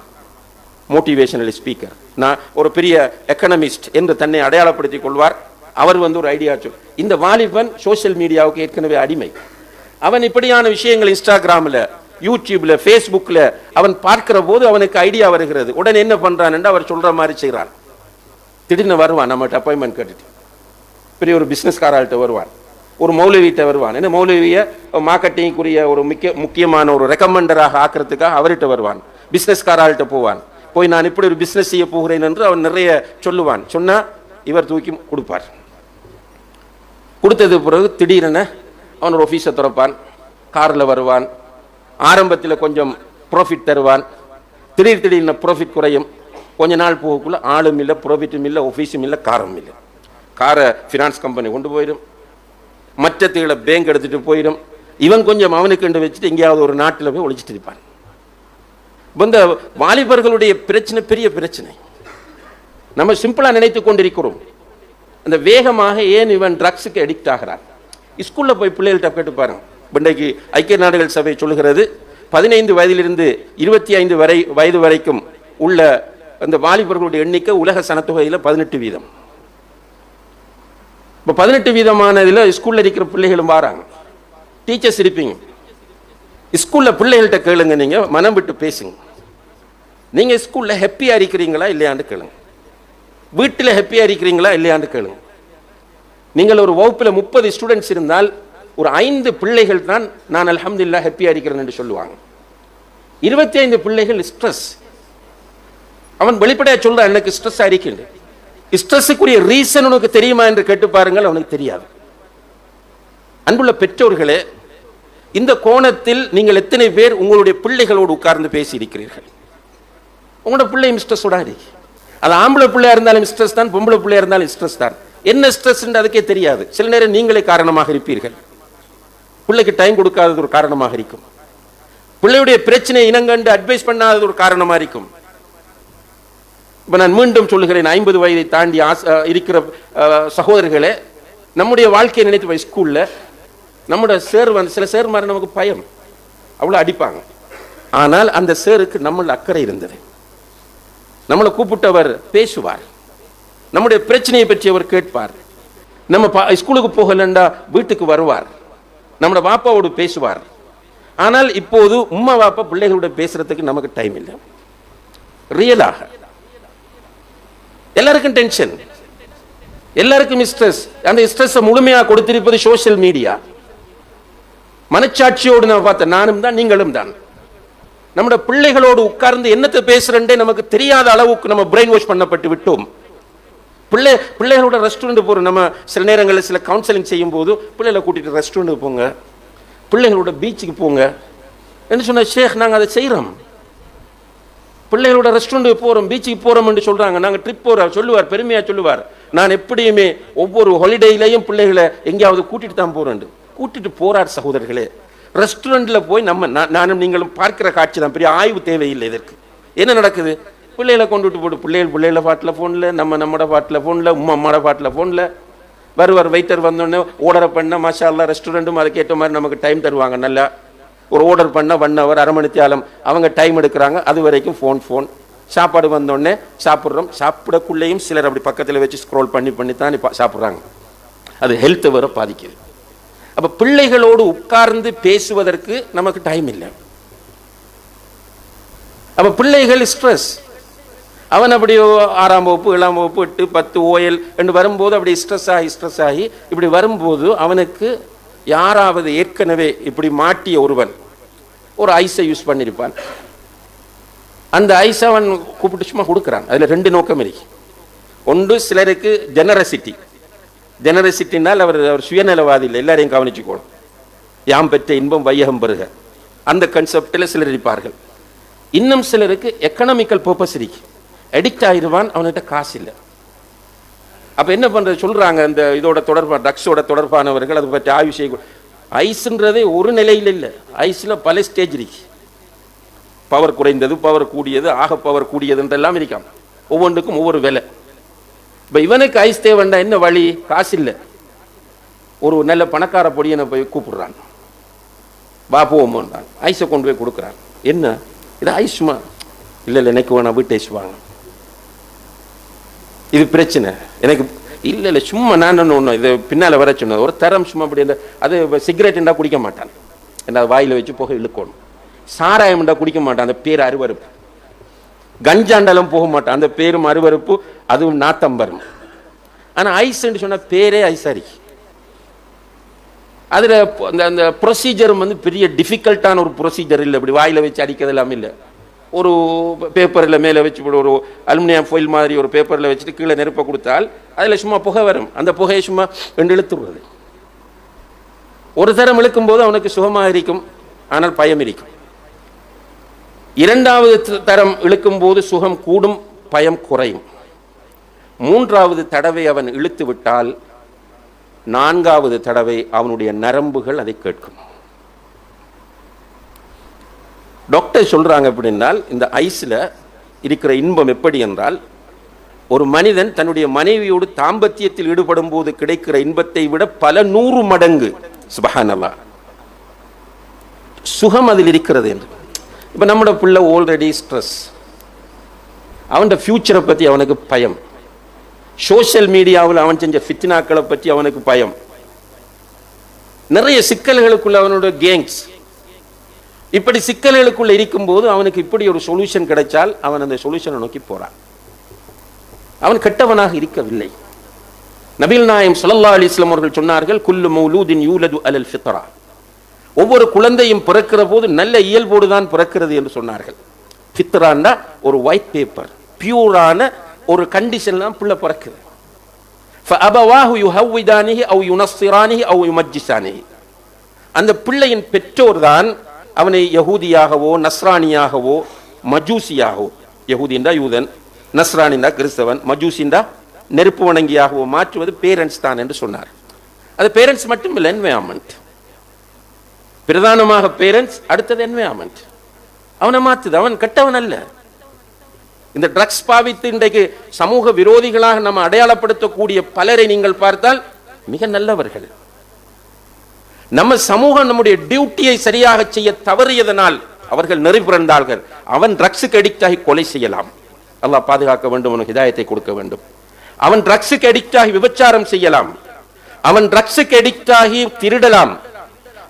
மோட்டிவேஷனல் ஸ்பீக்கர், நான் ஒரு பெரிய எக்கனமிஸ்ட் என்று தன்னை அடையாளப்படுத்திக் கொள்வார். அவர் ஒரு ஐடியா சொல். இந்த வாலிபன் சோசியல் மீடியாவுக்கு ஏற்கனவே அடிமை. அவன் இப்படியான விஷயங்கள் இன்ஸ்டாகிராம்ல, யூடியூப்ல, ஃபேஸ்புக்ல அவன் பார்க்கிற போது அவனுக்கு ஐடியா வருகிறது. உடனே என்ன பண்றான் என்று அவர் சொல்ற மாதிரி செய்கிறான். திடீர்னு வருவான், நம்மகிட்ட அப்பாயின்மெண்ட் கேட்டுட்டு பெரிய ஒரு பிசினஸ்காரர்கிட்ட வருவான், ஒரு மௌலவிட்ட வருவான். என்ன மௌலவிய மார்க்கெட்டிங்குரிய ஒரு முக்கியமான ஒரு ரெக்கமெண்டராக ஆக்கிறதுக்காக அவர்கிட்ட வருவான். பிசினஸ்காரர்கிட்ட போவான். போய் நான் இப்படி ஒரு பிசினஸ் செய்ய போகிறேன் என்று அவன் நிறைய சொல்லுவான். சொன்னா இவர் தூக்கி கொடுப்பார். கொடுத்தது பிறகு திடீரென அவன் ஒரு ஆஃபீஸை திறப்பான், காரில் வருவான். ஆரம்பத்தில் கொஞ்சம் ப்ராஃபிட் தருவான். திடீர்னு ப்ராஃபிட் குறையும். கொஞ்ச நாள் போகக்குள்ள ஆளும் இல்லை, ப்ராஃபிட்டும் இல்லை, ஆஃபீஸும் இல்லை, காரும் இல்லை. காரை ஃபினான்ஸ் கம்பெனி கொண்டு போயிடும், மற்றத்துகளை பேங்க் எடுத்துட்டு போயிடும். இவன் கொஞ்சம் அவனுக்கு வச்சுட்டு எங்கேயாவது ஒரு நாட்டில் போய் ஒழிச்சிட்டு இருப்பான். இந்த வாலிபர்களுடைய பிரச்சனை பெரிய பிரச்சனை. நம்ம சிம்பிளா நினைத்து கொண்டிருக்கிறோம். அந்த வேகமாக ஏன் இவன் ட்ரக்ஸுக்கு அடிக்ட் ஆகிறான்? ஸ்கூல்ல போய் பிள்ளைகள்கிட்ட கேட்டு பாருங்க. இன்றைக்கு ஐக்கிய நாடுகள் சபை சொல்கிறது 15 வயதிலிருந்து 25 வயது வரைக்கும் உள்ள அந்த வாலிபர்களுடைய எண்ணிக்கை உலக சனத்தொகையில் 18%. இப்போ 18%. ஸ்கூல்ல இருக்கிற பிள்ளைகளும் வராங்க. டீச்சர்ஸ் இருப்பீங்க, ஸ்கூல்ல பிள்ளைகள்கிட்ட கேளுங்க, நீங்க மனம் விட்டு பேசுங்க. நீங்க ஸ்கூல்ல ஹாப்பியா இருக்கிறீங்களா இல்லையான்னு கேளுங்க. வீட்டில் ஹாப்பியா இருக்கிறீங்களா இல்லையான்னு கேளுங்க. நீங்கள் ஒரு வகுப்பில் 30 ஸ்டூடெண்ட்ஸ் இருந்தால் ஒரு 5 பிள்ளைகள் தான் நான் அல்ஹம்துலில்லாஹ் ஹாப்பியா இருக்கிறேன் என்று சொல்லுவாங்க. 25 பிள்ளைகள் ஸ்ட்ரெஸ். அவன் வெளிப்படையா சொல்றான், எனக்கு ஸ்ட்ரெஸ் ஆயிருக்கின்ற. ஸ்ட்ரெஸ்ஸுக்குரிய ரீசன் உனக்கு தெரியுமா என்று கேட்டு பாருங்கள், அவனுக்கு தெரியாது. அன்புள்ள பெற்றோர்களே, இந்த கோணத்தில் நீங்கள் எத்தனை பேர் உங்களுடைய பிள்ளைகளோடு உட்கார்ந்து பேசி இருக்கிறீர்கள்? உங்களோட பிள்ளை ஸ்ட்ரெஸ்ஸோட இருக்கு. அது ஆம்பளை பிள்ளையா இருந்தாலும் ஸ்ட்ரெஸ் தான், பொம்பளை பிள்ளையா இருந்தாலும் ஸ்ட்ரெஸ் தான். என்ன ஸ்ட்ரெஸ் அதுக்கே தெரியாது. சில நேரம் நீங்களே காரணமாக இருப்பீர்கள். பிள்ளைக்கு டைம் கொடுக்காதது ஒரு காரணமாக இருக்கும். பிள்ளையுடைய பிரச்சனை இனங்கண்டு அட்வைஸ் பண்ணாதது ஒரு காரணமா இருக்கும். இப்ப நான் மீண்டும் சொல்லுகிறேன், 50 வயதை தாண்டி இருக்கிற சகோதரர்களே, நம்முடைய வாழ்க்கையை நினைத்து ஸ்கூல்ல நம்முடைய சேர் சில சேர் மாதிரி நமக்கு பயம், அவ்வளவு அடிப்பாங்க. ஆனால் அந்த சேருக்கு நம்மள அக்கறை இருந்தது. நம்மளை கூப்பிட்டவர் பேசுவார், நம்முடைய பிரச்சனையை பற்றி அவர் கேட்பார். நம்ம ஸ்கூலுக்கு போகலண்டா வீட்டுக்கு வருவார், நம்மளோட பாப்பாவோடு பேசுவார். ஆனால் இப்போது உம்மா பாப்பா பிள்ளைகளோட பேசுறதுக்கு நமக்கு டைம் இல்லை. ரியலாக எல்லாருக்கும் டென்ஷன், எல்லாருக்கும் ஸ்ட்ரெஸ். அந்த ஸ்ட்ரெஸ் முழுமையாக கொடுத்திருப்பது சோசியல் மீடியா. மனச்சாட்சியோடு நம்ம பார்த்த நானும் தான் நீங்களும் தான். நம்முடைய பிள்ளைகளோடு உட்கார்ந்து என்னத்தை பேசுறேன்டே நமக்கு தெரியாத அளவுக்கு நம்ம பிரெயின் வாஷ் பண்ணப்பட்டு விட்டோம். பிள்ளைகளோட ரெஸ்டாரண்ட் போறோம். நம்ம சில நேரங்களில் சில கவுன்சிலிங் செய்யும் போது பிள்ளைகளை கூட்டிட்டு ரெஸ்டாரண்ட்டுக்கு போங்க, பிள்ளைகளோட பீச்சுக்கு போங்க என்று சொன்ன ஷேக், நாங்கள் அதை செய்கிறோம். பிள்ளைகளோட ரெஸ்டாரண்ட்டுக்கு போறோம், பீச்சுக்கு போறோம் என்று சொல்றாங்க. நாங்கள் ட்ரிப் போறோம் சொல்லுவார், பெருமையா சொல்லுவார். நான் எப்படியுமே ஒவ்வொரு ஹாலிடேலையும் பிள்ளைகளை எங்கேயாவது கூட்டிட்டு தான் போறேன். கூட்டிட்டு போறார் சகோதரர்களே. ரெஸ்டாரண்ட்ல போய் நானும் நீங்களும் பார்க்கிற காட்சி தான், பெரிய ஆய்வு தேவையில்லை இதற்கு. என்ன நடக்குது? பிள்ளைகளை கொண்டுட்டு போட்டு பிள்ளைகள பாட்டில் ஃபோனில், நம்மட பாட்டில் ஃபோனில், அம்மாட பாட்டில் ஃபோனில். வருவார் வெயிட்டர் வந்தோடனே ஆர்டரை பண்ண மாஷா அல்லாஹ் ரெஸ்டாரண்ட்டும் அதுக்கேற்ற மாதிரி நமக்கு டைம் தருவாங்க. நல்லா ஒரு ஆர்டர் பண்ண 1 hour அரை மணி நேரம் அவங்க டைம் எடுக்கிறாங்க. அது வரைக்கும் ஃபோன். சாப்பாடு வந்தோடனே சாப்பிட்றோம். சாப்பிடக்குள்ளேயும் சிலர் அப்படி பக்கத்தில் வச்சு ஸ்க்ரோல் பண்ணி தான் சாப்பிட்றாங்க. அது ஹெல்த்தை வர பாதிக்குது. அப்ப பிள்ளைகளோடு உட்கார்ந்து பேசுவதற்கு நமக்கு டைம் இல்லை. அப்ப பிள்ளைகள் ஸ்ட்ரெஸ். அவன் அப்படி 6ஆம் வகுப்பு 7ஆம் வகுப்பு 8 10 OL என்று வரும்போது அப்படி ஸ்ட்ரெஸ் ஆகி இப்படி வரும்போது அவனுக்கு யாராவது ஏற்கனவே இப்படி மாட்டிய ஒருவன் ஒரு ஐஸை யூஸ் பண்ணியிருப்பான். அந்த ஐஸ் அவன் கூப்பிட்டு சும்மா கொடுக்குறான். அதுல 2 நோக்கம் இருக்கு. ஒன்று, சிலருக்கு ஜெனரசிட்டினால் அவர் சுயநலவாதி இல்லை, எல்லாரையும் கவனிச்சுக்கணும். யாம் பெற்ற இன்பம் வையகம் பெறுக, அந்த கன்செப்டில் சிலர் இருப்பார்கள். இன்னும் சிலருக்கு எக்கனாமிக்கல் பர்பஸ் இருக்கு, அடிக்ட் ஆயிடுவான், அவன்கிட்ட காசு இல்லை. அப்போ என்ன பண்ணுறது சொல்கிறாங்க, இந்த இதோட தொடர்பான ட்ரக்ஸோட தொடர்பானவர்கள் அதை பற்றி ஆய்வு செய்ய. ஐஸ்ன்றதே ஒரு நிலையில் இல்லை, ஐஸில் பல ஸ்டேஜ் இருக்கு. பவர் குறைந்தது, பவர் கூடியது, ஆக பவர் கூடியதுன்றெல்லாம் இருக்காம, ஒவ்வொன்றுக்கும் ஒவ்வொரு விலை. இப்போ இவனுக்கு ஐஸ் தேவைண்டா என்ன வழி, காசு இல்லை, ஒரு நல்ல பணக்கார பொடியனை போய் கூப்பிடுறான், வா போவோம்ன்றான், ஐஸை கொண்டு போய் கொடுக்குறான். என்ன இது ஐஸ்மா? இல்லை இல்லை எனக்கு வேணா வீட்டு ஐஸ் வாங்க, இது பிரச்சனை எனக்கு. இல்லை இல்லை சும்மா நான் ஒன்று இது பின்னால் வர சொன்னது ஒரு தரம் சும்மா அப்படி. இந்த அது சிகரெட் இருந்தால் குடிக்க மாட்டான், என்ன வாயில் வச்சு புகை இழுக்கணும். சாராயம் இருந்தால் குடிக்க மாட்டான், அந்த பேர் அருவறுப்பு. கஞ்சாண்டாலும் போக மாட்டான், அந்த பேரும் அருவறுப்பு, அதுவும் நாத்தம் வரும். ஆனால் ஐஸ்ன்னு சொன்ன பேரே ஐசாரி. அதில் அந்த ப்ரொசீஜரும் வந்து பெரிய டிஃபிகல்ட்டான ஒரு ப்ரொசீஜர் இல்லை, இப்படி வாயில் வச்சு அடிக்கிறது எல்லாமே இல்லை. ஒரு பேப்பரில் மேலே வச்சு ஒரு அலுமினியம் ஃபோயில் மாதிரி ஒரு பேப்பரில் வச்சுட்டு கீழே நெருப்பை கொடுத்தால் அதில் சும்மா புகை வரும், அந்த புகையை சும்மா ரெண்டு இழுத்துடுறது. ஒரு தரம் இழுக்கும் போது அவனுக்கு சுகமாக இருக்கும், ஆனால் பயம் இருக்கும். இரண்டாவது தரம் இழுக்கும் போது சுகம் கூடும், பயம் குறையும். மூன்றாவது தடவை அவன் இழுத்து விட்டால் நான்காவது தடவை அவனுடைய நரம்புகள் அதை கேட்கும். டாக்டர் சொல்றாங்க அப்படின்னால், இந்த ஐஸ்ல இருக்கிற இன்பம் எப்படி என்றால், ஒரு மனிதன் தன்னுடைய மனைவியோடு தாம்பத்தியத்தில் ஈடுபடும் போது கிடைக்கிற இன்பத்தை விட பல 100 மடங்கு சுப்ஹானல்லாஹ் சுகம் அதில் இருக்கிறது என்று. இப்போ நம்மளோட பிள்ளை ஆல்ரெடி ஸ்ட்ரெஸ், அவனோட ஃபியூச்சரை பற்றி அவனுக்கு பயம், சோசியல் மீடியாவில் அவன் செஞ்ச ஃபித்னாக்களை பற்றி அவனுக்கு பயம், நிறைய சிக்கல்களுக்குள்ள அவனோட கேங்ஸ். இப்படி சிக்கல்களுக்குள்ள இருக்கும்போது அவனுக்கு இப்படி ஒரு சொல்யூஷன் கிடைச்சால் அவன் அந்த சொல்யூஷனை நோக்கி போறான். அவன் கெட்டவனாக இருக்கவில்லை. நபிகள் நாயகம் ஸல்லல்லாஹு அலைஹி வஸல்லம் அவர்கள் சொன்னார்கள், குல்லு மௌலூதின் யூலது அலல் ஃபித்ரா, ஒவ்வொரு குழந்தையும் பிறக்கிற போது நல்ல இயல்போடு தான் பிறக்கிறது என்று சொன்னார்கள். ஃபித்ரான்னா ஒரு ஒயிட் பேப்பர், பியூரான ஒரு கண்டிஷன் தான் பிள்ளை பிறக்குது. ஃபஅபவாஹு யுஹவ்விதானிஹி அவ் யுனஸ்ஸிரானிஹி அவ் யுமஜ்ஜிசானிஹி, அந்த பிள்ளையின் பெற்றோர் தான் அவனை யஹூதியாகவோ நஸ்ரானியாகவோ மஜூசியாகவோ, யஹூதின்றா யூதன், நஸ்ரானின்றா கிறிஸ்தவன், மஜூசின்றா நெருப்பு வணங்கியாகவோ மாற்றுவது பேரண்ட்ஸ் தான் என்று சொன்னார். அது பேரண்ட்ஸ் மட்டும் இல்லை, என்வைரன்மெண்ட். பிரதானமாக பேரண்ட்ஸ், அடுத்தது என்வைரன்மெண்ட். அவனை மாற்றுது, அவன் கெட்டவன் அல்ல. இந்த ட்ரக்ஸ் பாவித்து இன்றைக்கு சமூக விரோதிகளாக நம்ம அடையாளப்படுத்தக்கூடிய பலரை நீங்கள் பார்த்தால் மிக நல்லவர்கள். நம்ம சமூகம் நம்முடைய டியூட்டியை சரியாக செய்ய தவறியதனால் அவர்கள் நெறிபிறந்தார்கள். அவன் ட்ரக்ஸுக்கு அடிக்ட் ஆகி கொலை செய்யலாம், அல்லாஹ் பாதுகாக்க வேண்டும், அவனுக்கு ஹிதாயத்தை கொடுக்க வேண்டும். அவன் ட்ரக்ஸுக்கு அடிக்ட் ஆகி விபச்சாரம் செய்யலாம், அவன் ட்ரக்ஸுக்கு அடிக்ட் ஆகி திருடலாம்,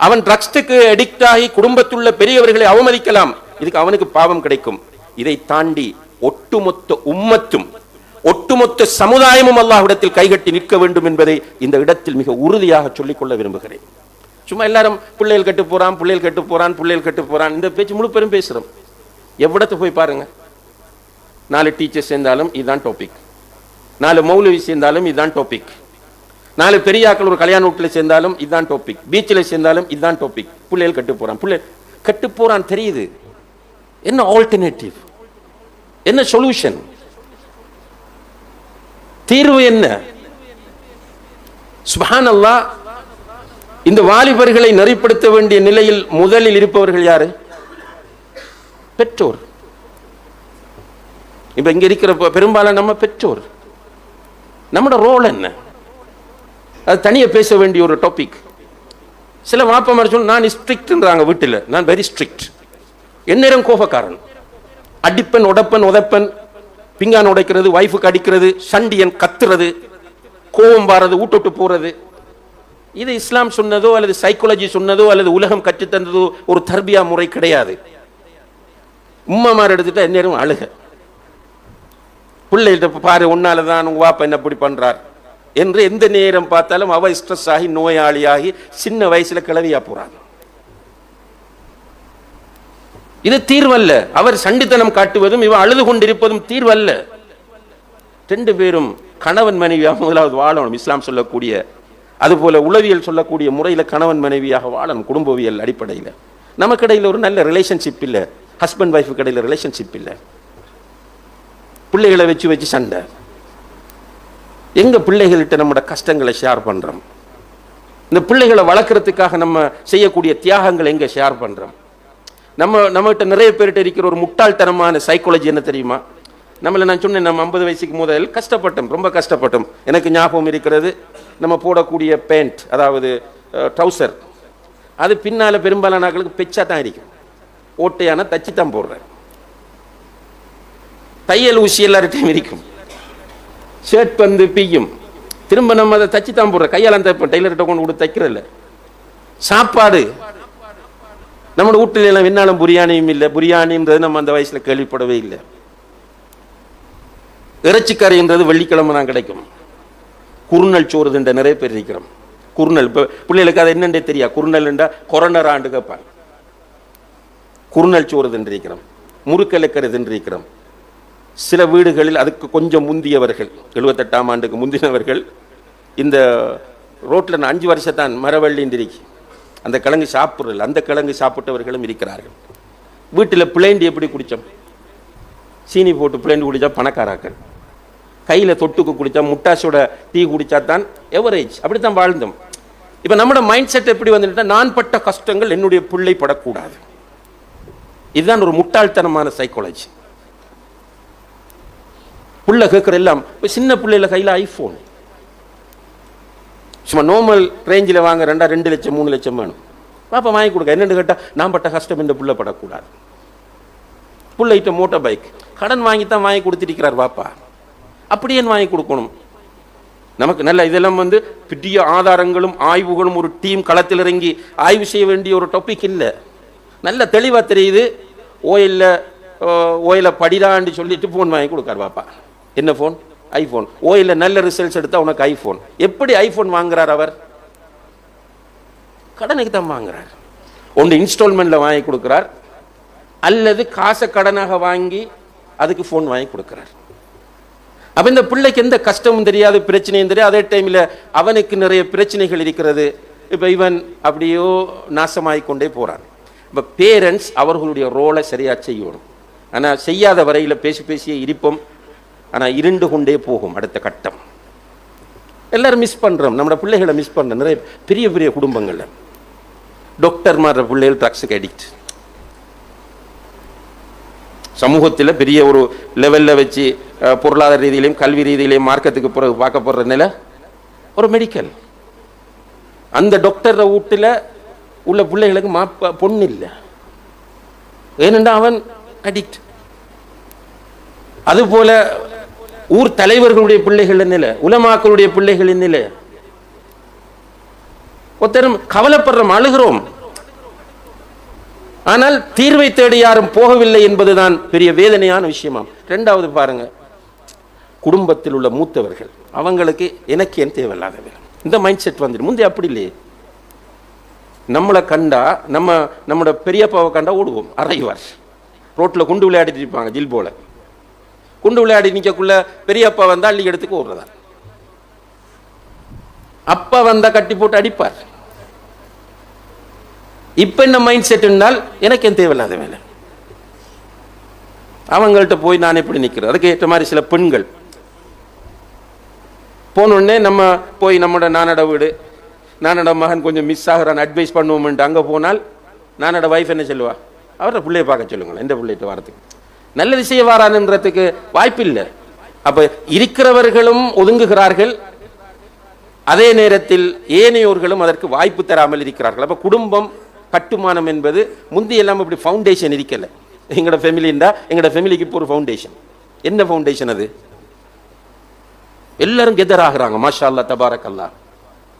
அவன் ட்ரக்ஸுக்கு அடிக்ட் ஆகி குடும்பத்துள்ள பெரியவர்களை அவமதிக்கலாம், இதுக்கு அவனுக்கு பாவம் கிடைக்கும். இதை தாண்டி ஒட்டுமொத்த உம்மத்தும் ஒட்டுமொத்த சமுதாயமும் அல்லாஹ்விடத்தில் கைகட்டி நிற்க வேண்டும் என்பதை இந்த இடத்தில் மிக உறுதியாக சொல்லிக்கொள்ள விரும்புகிறேன். சும்மா எல்லாரும் பிள்ளைகள் கட்டு போறான், பிள்ளைகள் கட்டு போறான், பிள்ளைகள் கட்டு போறான், இந்த பேச்சு முழு பெரும் பேசுறோம். எவ்விடத்து போய் பாருங்க, 4 டீச்சர்ஸ் சேர்ந்தாலும் இதுதான் டாபிக், 4 மௌலவி சேர்ந்தாலும் இதுதான் டாபிக், 4 பெரியாக்கள் ஒரு கல்யாண வீட்டில் சேர்ந்தாலும் இதுதான் டாபிக், பீச்சில் சேர்ந்தாலும் இதுதான் டாபிக். பிள்ளைகள் கட்டு போறான், பிள்ளை கட்டு போறான் தெரியுது. என்ன ஆல்டர்னேட்டிவ், என்ன சொல்யூஷன், தீர்வு என்ன? சுப்ஹானல்லாஹ். இந்த வாலிபர்களை நெறிப்படுத்த வேண்டிய நிலையில் முதலில் இருப்பவர்கள் யாரு? பெற்றோர். இப்ப இங்க இருக்கிற பெரும்பாலும் நம்ம பெற்றோர். நம்மளோட ரோல் என்ன? அது தனியாக பேச வேண்டிய ஒரு டாபிக். சில வாப்பமார் சொல்ல, நான் ஸ்ட்ரிக்ட்ன்றாங்க வீட்டில், நான் வெரி ஸ்ட்ரிக்ட், எந்நேரம் கோபக்காரன், அடிப்பன், உடப்பன், உதப்பன், பிங்கான் உடைக்கிறது, வைஃபுக்கு அடிக்கிறது, சண்டியன், கத்துறது, கோபம் பாறது, ஊட்டோட்டு போறது. இது இஸ்லாம் சொன்னதோ அல்லது சைக்காலஜி சொன்னதோ அல்லது உலகம் கற்றுத்தந்ததோ ஒரு தர்பியா முறை கிடையாது. உம்மமார் எடுத்துட்டா எந்நேரம் அழுக, பிள்ளைகிட்ட பாரு உன்னாலதான் உங்க வாப்பா என்ன இப்படி பண்றார் என்று எந்த நேரம் பார்த்தாலும் அவ ஸ்ட்ரெஸ் ஆகி நோயாளியாகி சின்ன வயசுல கிளவியா போறாங்க. இது தீர்வல்ல. அவர் சண்டித்தனம் காட்டுவதும் இவ அழுது கொண்டிருப்பதும் தீர்வல்ல. 2 பேரும் கணவன் மனைவியாக முதலாவது வாழணும். இஸ்லாம் சொல்லக்கூடிய அதுபோல உளவியல் சொல்லக்கூடிய முறையில் கணவன் மனைவியாக வாழணும், குடும்பவியல் அடிப்படையில். நமக்கிடையில் ஒரு நல்ல ரிலேஷன்ஷிப் இல்லை, ஹஸ்பண்ட் ஒய்ஃபுக்கு இடையில ரிலேஷன்ஷிப் இல்லை, பிள்ளைகளை வச்சு சண்டை. எங்க பிள்ளைகள்கிட்ட நம்மளோட கஷ்டங்களை ஷேர் பண்றோம்? இந்த பிள்ளைகளை வளர்க்கறதுக்காக நம்ம செய்யக்கூடிய தியாகங்களை எங்க ஷேர் பண்றோம்? நம்மகிட்ட நிறைய பேர்கிட்ட இருக்கிற ஒரு முட்டாள்தனமான சைக்காலஜி என்ன தெரியுமா? நான் சொன்னேன், நம்ம 50 வயசுக்கு முதல் கஷ்டப்பட்டோம், ரொம்ப கஷ்டப்பட்டோம். எனக்கு ஞாபகம் இருக்கிறது, நம்ம போடக்கூடிய பேண்ட், அதாவது ட்ரௌசர், அது பின்னால பெரும்பாலான ஆட்களுக்கு பெச்சா தான் இருக்கும், ஓட்டையான தச்சு தான் போடுறேன். தையல் ஊசி எல்லார்ட்டையும் இருக்கும், ஷர்ட் வந்து பியும், திரும்ப நம்ம அதை தச்சு தான் போடுற, கையால் தைப்போம், டெய்லர்கிட்ட கொண்டு கொடுத்து தைக்கிறதில்ல. சாப்பாடு, நம்மளோட வீட்டில் எல்லாம் வெண்ணாலும் பிரியாணியும் இல்லை, பிரியாணின்றது நம்ம அந்த வயசுல கேள்விப்படவே இல்லை. இறைச்சிக்கரைன்றது வெள்ளிக்கிழமை தான் கிடைக்கும். குறுநல் சோறுதுன்ற நிறைய பேர் இருக்கிறோம். குறுநல் இப்போ பிள்ளைகளுக்கு அது என்னன்றே தெரியா, குறுநல் என்றா கொரோனர் ஆண்டு கேட்பாங்க. குறுநல் சோறு தின்றிருக்கிறோம், முறுக்கலைக்கரை தின்றிருக்கிறோம். சில வீடுகளில் அதுக்கு கொஞ்சம் முந்தியவர்கள், 78ஆம் ஆண்டுக்கு முந்தினவர்கள், இந்த ரோட்டில் 5 வருஷத்தான் மரவள்ளின்றிருக்கு, அந்த கிழங்கு சாப்பிட்றல, அந்த கிழங்கு சாப்பிட்டவர்களும் இருக்கிறார்கள். வீட்டில் பிளேண்டி எப்படி குடித்தோம்? சீனி போட்டு பிளேண்டி குடித்தா பணக்காராக்கள், கையில் தொட்டுக்கு குடித்தா, முட்டாசோட டீ குடித்தா தான் எவரேஜ். அப்படித்தான் வாழ்ந்தோம். இப்போ நம்மளோட மைண்ட் செட் எப்படி வந்துட்டா, நான் பட்ட கஷ்டங்கள் என்னுடைய பிள்ளை படக்கூடாது. இதுதான் ஒரு முட்டாள்தனமான சைக்காலஜி. பிள்ளை கேட்குற எல்லாம், இப்போ சின்ன பிள்ளைல கையில் ஐஃபோன், சும்மா நார்மல் ரேஞ்சில் வாங்க 2 லட்சம் 3 லட்சம் வேணும், பாப்பா வாங்கி கொடுக்க. என்னென்னு கேட்டால், நான் பட்ட கஷ்டம் இந்த பிள்ளை படக்கூடாது. பிள்ளைகிட்ட மோட்டார் பைக் கடன் வாங்கித்தான் வாங்கி கொடுத்துருக்கிறார் பாப்பா, அப்படியே வாங்கி கொடுக்கணும். நமக்கு நல்ல இதெல்லாம் வந்து பெரிய ஆதாரங்களும் ஆய்வுகளும், ஒரு டீம் களத்தில் இறங்கி ஆய்வு செய்ய வேண்டிய ஒரு டாபிக் இல்லை. நல்ல தெளிவாக தெரியுது. ஓயில படிடான்னு சொல்லிட்டு ஃபோன் வாங்கி கொடுக்கார் பாப்பா. என்ன ஃபோன்? ஐஃபோன். ஓயில நல்ல ரிசல்ட்ஸ் எடுத்தா உனக்கு ஐஃபோன். எப்படி ஐஃபோன் வாங்குறார் அவர்? கடனுக்கு தான் வாங்குறார். ஒன்று இன்ஸ்டால்மெண்ட்ல வாங்கி கொடுக்கிறார், அல்லது காசை கடனாக வாங்கி அதுக்கு ஃபோன் வாங்கி கொடுக்கிறார். அப்ப இந்த பிள்ளைக்கு எந்த கஷ்டமும் தெரியாது, பிரச்சனையும் தெரியாது. அதே டைம்ல அவனுக்கு நிறைய பிரச்சனைகள் இருக்கிறது. இப்ப இவன் அப்படியோ நாசமாகிக்கொண்டே போறான். இப்ப பேரண்ட்ஸ் அவர்களுடைய ரோலை சரியா செய்யணும். ஆனா செய்யாத வரையில பேசியே இருப்போம். ஆனா இருண்டு கொண்டே போகும் அடுத்த கட்டம். எல்லாரும் மிஸ் பண்றோம், நம்மளோட பிள்ளைகளை மிஸ் பண்றோம். நிறைய பெரிய பெரிய குடும்பங்கள்ல டாக்டர் மாதிரி பிள்ளைகள் ட்ரக்ஸுக்கு அடிக்ட், சமூகத்தில் பெரிய ஒரு லெவலில் வச்சு பொருளாதார ரீதியிலையும் கல்வி ரீதியிலையும் மார்க்கத்துக்கு பிறகு பார்க்கப்படுற நிலை ஒரு மெடிக்கல். அந்த டாக்டர் வீட்டில் உள்ள பிள்ளைகளுக்கு பொண்ணு இல்லை, ஏனென்றா அவன் அடிக்ட். அதுபோல ஊர் தலைவர்களுடைய பிள்ளைகளின் நிலை, உலமாக்களுடைய பிள்ளைகளின் நிலை. ஒருத்தரும் கவலைப்படுறோம், அழுகிறோம், ஆனால் தீர்வை தேடி யாரும் போகவில்லை என்பதுதான் பெரிய வேதனையான விஷயமாம். 2வது பாருங்க, குடும்பத்தில் உள்ள மூத்தவர்கள், அவங்களுக்கு எனக்கு ஏன் தேவையில்லாதவை, இந்த மைண்ட் செட் வந்துடும். முந்தைய அப்படி இல்லையே. நம்மளை கண்டா, நம்மளோட பெரியப்பாவை கண்டா ஓடுவோம், அரைவார். ரோட்டில் குண்டு விளையாடிட்டு இருப்பாங்க, ஜில் போல குண்டு விளையாடி நிற்கக்குள்ள பெரியப்பா வந்தா அள்ளி எடுத்துக்கு ஓடுறதா. அப்பா வந்தா கட்டி போட்டு அடிப்பார். இப்ப என்ன மைண்ட் செட் என்றால், எனக்கு என் தேவையில்லாத வேலை, அவங்கள்ட்ட போய் நான் எப்படி நிற்கிறேன். அதுக்கு ஏற்ற மாதிரி சில பெண்கள் போனோடனே நம்ம போய் நம்மளோட நானோட வீடு, நானோட மகன் கொஞ்சம் மிஸ் ஆகிறான், அட்வைஸ் பண்ணுவோம்ட்டு அங்கே போனால் நானோட வைஃப் என்ன சொல்லுவா, அவரோட பிள்ளைய பார்க்க சொல்லுங்களேன், எந்த பிள்ளைகிட்ட வரத்துக்கு நல்லது செய்ய வாரானுன்றதுக்கு வாய்ப்பு இல்லை. அப்ப இருக்கிறவர்களும் ஒதுங்குகிறார்கள், அதே நேரத்தில் ஏனையோர்களும் அதற்கு வாய்ப்பு தராமல் இருக்கிறார்கள். அப்ப குடும்பம் கட்டுமானம் என்பது முந்தைய எல்லாம் இப்படி ஃபவுண்டேஷன் இருக்கல. எங்களோட ஃபேமிலின்னா எங்களோட ஃபேமிலிக்கு இப்போ ஒரு ஃபவுண்டேஷன். என்ன ஃபவுண்டேஷன் அது? எல்லாரும் கெதர் ஆகுறாங்க, மாஷா அல்லா தபாரக் அல்லா.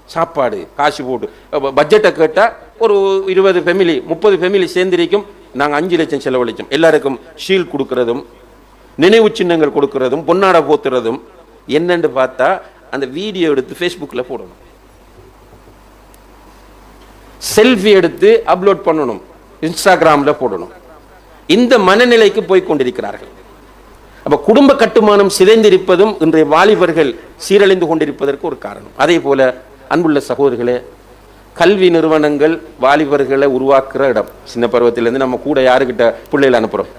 சாப்பாடு காசு போட்டு பட்ஜெட்டை கேட்டால் ஒரு 20 ஃபேமிலி 30 ஃபேமிலி சேர்ந்திருக்கும். நாங்கள் 5 லட்சம் செலவழிச்சோம். எல்லாருக்கும் ஷீல் கொடுக்கறதும், நினைவு சின்னங்கள் கொடுக்கறதும், பொன்னாடை போத்துறதும். என்னன்னு பார்த்தா அந்த வீடியோ எடுத்து ஃபேஸ்புக்கில் போடணும், செல்ஃபி எடுத்து அப்லோட் பண்ணணும், இன்ஸ்டாகிராமில் போடணும். இந்த மனநிலைக்கு போய் கொண்டிருக்கிறார்கள். அப்ப குடும்ப கட்டுமானம் சிதைந்திருப்பதும் இன்றைய வாலிபர்கள் சீரழிந்து கொண்டிருப்பதற்கு ஒரு காரணம். அதே போல அன்புள்ள சகோதரர்களே, கல்வி நிறுவனங்கள் வாலிபர்களை உருவாக்குற இடம். சின்ன பருவத்திலேருந்து நம்ம கூட யாருக்கிட்ட பிள்ளைகளை அனுப்புகிறோம்?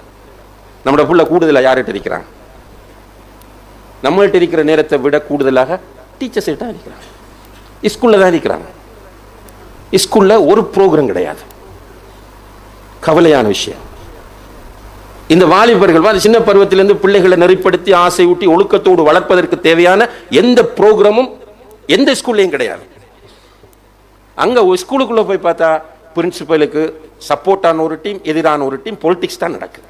நம்மளோட பிள்ளை கூடுதலாக யார்கிட்ட இருக்கிறாங்க? நம்மள்கிட்ட இருக்கிற நேரத்தை விட கூடுதலாக டீச்சர்ஸ் தான் இருக்கிறாங்க, ஸ்கூலில் தான் இருக்கிறாங்க. ஸ்கூலில் ஒரு ப்ரோக்ராம் கிடையாது. கவலையான விஷயம். இந்த வாலிபர்கள் சின்ன பருவத்திலிருந்து பிள்ளைகளை நெறிப்படுத்தி ஆசை ஊட்டி ஒழுக்கத்தோடு வளர்ப்பதற்கு தேவையான எந்த ப்ரோக்ராமும் எந்த ஸ்கூல்லையும் கிடையாது. அங்கே ஸ்கூலுக்குள்ளே போய் பார்த்தா பிரின்சிபலுக்கு சப்போர்ட்டான ஒரு டீம், எதிரான ஒரு டீம், பொலிட்டிக்ஸ் தான் நடக்குது.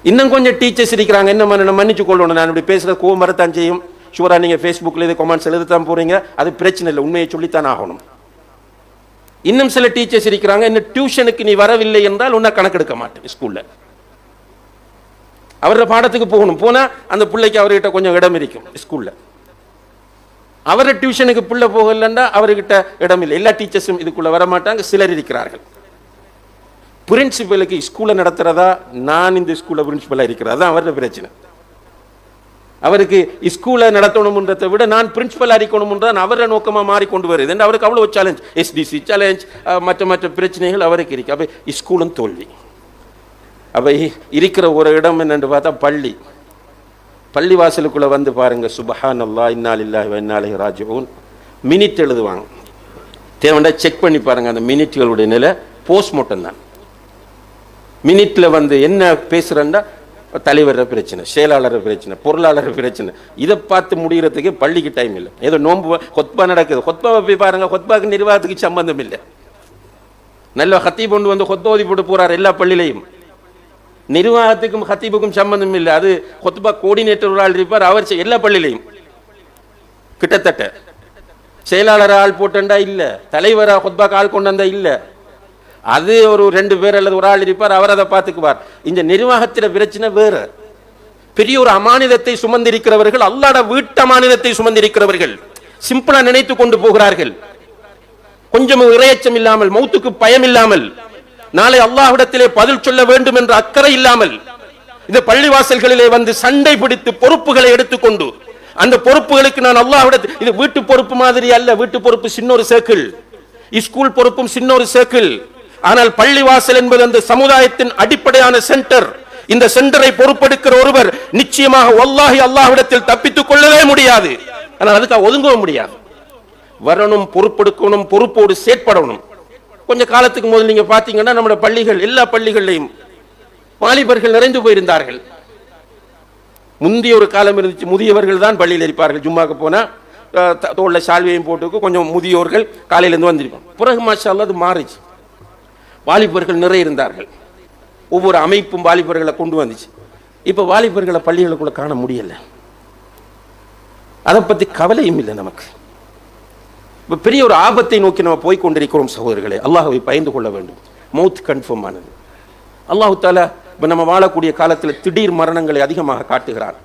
இன்னும் கொஞ்சம் டீச்சர்ஸ் இருக்கிறாங்க, என்ன மன்னிச்சு கொள்ளணும், நான் இப்படி பேசுகிற கோவம் வரத்தான் செய்யும். ஷூரா நீங்கள் ஃபேஸ்புக்கில் இது கமெண்ட்ஸ் எழுதத்தான் போகிறீங்க, அது பிரச்சனை இல்லை, உண்மையை சொல்லித்தான் ஆகணும். இன்னும் சில டீச்சர்ஸ் இருக்கிறாங்க, இன்னும் டியூஷனுக்கு நீ வரவில்லை என்றால் உன்னை கணக்கெடுக்க மாட்டேன் ஸ்கூலில். அவரோட பாடத்துக்கு போகணும், போனால் அந்த பிள்ளைக்கு அவர்கிட்ட கொஞ்சம் இடம் இருக்கும் ஸ்கூலில். அவரை டியூஷனுக்கு பிள்ளை போகலன்னா அவர்கிட்ட இடம் இல்லை. எல்லா டீச்சர்ஸும் இதுக்குள்ள வர மாட்டாங்க, சிலர் இருக்கிறார்கள். பிரின்சிபலுக்கு ஸ்கூலை நடத்துறதா, நான் இந்த ஸ்கூலில் பிரின்சிபலாக இருக்கிறதா தான் அவரோட பிரச்சனை. அவருக்கு ஸ்கூலை நடத்தணும்ன்றதை விட நான் பிரின்சிபல் அறிக்கணும்ன்றான் அவரை நோக்கமாக மாறிக்கொண்டு வருது. அவருக்கு அவ்வளோ சேலஞ்ச், எஸ்டிசி சேலஞ்ச், மற்ற பிரச்சனைகள் அவருக்கு இருக்கு. அப்போ ஸ்கூலும் தோல்வி. அப்போ இருக்கிற ஒரு இடம் என்னென்று பார்த்தா பள்ளி. பள்ளி வாசலுக்குள்ளே வந்து பாருங்க, சுப்ஹானல்லாஹ் இன்னா லில்லாஹி வ இன்னா இலைஹி ராஜிஊன் மினிட் எழுதுவாங்க. தேவைண்டா செக் பண்ணி பாருங்க, அந்த மினிட்களுடைய நிலை போஸ்ட்மார்ட்டம் தான். மினிட்ல வந்து என்ன பேசுறேன்னா தலைவர் பிரச்சனை, செயலாளர் பிரச்சனை, பொருளாளர் பிரச்சனை, இதை பார்த்து முடிகிறதுக்கு பள்ளிக்கு டைம் இல்லை. ஏதோ நோன்பு கொத்பா நடக்குது, கொத்பாவை போய் பாருங்க, கொத்பாக்கு நிர்வாகத்துக்கு சம்பந்தம் இல்லை. நல்ல ஹத்தீப் கொண்டு வந்து கொத்தோதி போட்டு போறார் எல்லா பள்ளியிலையும். நிர்வாகத்துக்கும் ஹத்தீபுக்கும் சம்பந்தம் இல்லை. அது கொத்பா கோஆர்டினேட்டர் ஒரு ஆள் இருப்பார், அவர் எல்லா பள்ளியிலையும் கிட்டத்தட்ட. செயலாளர் ஆள் போட்டா இல்ல, தலைவரா கொத்பாக்கு ஆள் கொண்டு வந்தா இல்ல, அது ஒரு 2 பேர் அல்லது ஒரு ஆள் இருப்பார், அவர் அதை பார்த்துக்குவார். இந்த நிர்வாகத்தின பிரச்சனை வேற. பெரிய ஒரு அமானிதத்தை சுமந்திருக்கிறவர்கள், அல்லாஹ்வுடைய வீட்டு அமானிதத்தை சுமந்திருக்கிறவர்கள் சிம்பிளா நினைத்து கொண்டு போகிறார்கள். கொஞ்சம் இறையச்சம் இல்லாமல், மௌத்துக்கு பயம் இல்லாமல், நாளை அல்லாஹ்விடத்திலே பதில் சொல்ல வேண்டும் என்ற அக்கறை இல்லாமல் இந்த பள்ளிவாசல்களிலே வந்து சண்டை பிடித்து பொறுப்புகளை எடுத்துக்கொண்டு, அந்த பொறுப்புகளுக்கு நான் அல்லாஹ்விடத்தில், இது வீட்டு பொறுப்பு மாதிரி அல்ல. வீட்டு பொறுப்பு சின்னொரு சர்க்கிள், ஸ்கூல் பொறுப்பும் சின்னொரு சர்க்கிள். ஆனால் பள்ளிவாசல் என்பது அந்த சமுதாயத்தின் அடிப்படையான சென்டர். இந்த சென்டரை பொறுப்பெடுக்கிற ஒருவர் நிச்சயமாக வல்லாஹி அல்லாஹ்விடத்தில் தப்பித்துக் கொள்ளவே முடியாது. ஆனால் அதுக்காக ஒதுங்கவும் முடியாது. வரணும், பொறுப்பெடுக்கணும், பொறுப்போடு செயற்படணும். கொஞ்ச காலத்துக்கு முதல் நீங்க பாத்தீங்கன்னா நம்முடைய பள்ளிகள், எல்லா பள்ளிகளிலையும் வாலிபர்கள் நிறைந்து போயிருந்தார்கள். முந்தைய ஒரு காலம் இருந்துச்சு, முதியவர்கள் தான் பள்ளியில் இருப்பார்கள். ஜும்மாக்கு போனா தோல்ல சால்வையும் போட்டு கொஞ்சம் முதியோர்கள் காலையிலேருந்து வந்திருப்பாங்க. பிறகு மாஷா அல்லாஹ் அது மாறிச்சு, வாலிபர்கள் நிறைய இருந்தார்கள். ஒவ்வொரு அமைப்பும் வாலிபர்களை கொண்டு வந்துச்சு. இப்போ வாலிபர்களை பள்ளிகளுக்குள்ள காண முடியல. அதை பற்றி கவலையும் இல்லை நமக்கு. இப்போ பெரிய ஒரு ஆபத்தை நோக்கி நம்ம போய் கொண்டிருக்கிறோம் சகோதரர்களே. அல்லாஹ்வை பயந்து கொள்ள வேண்டும். மௌத் கன்ஃபார்ம் ஆனது. அல்லாஹ் தஆலா இப்போ நம்ம வாழக்கூடிய காலத்தில் திடீர் மரணங்களை அதிகமாக காட்டுகிறான்.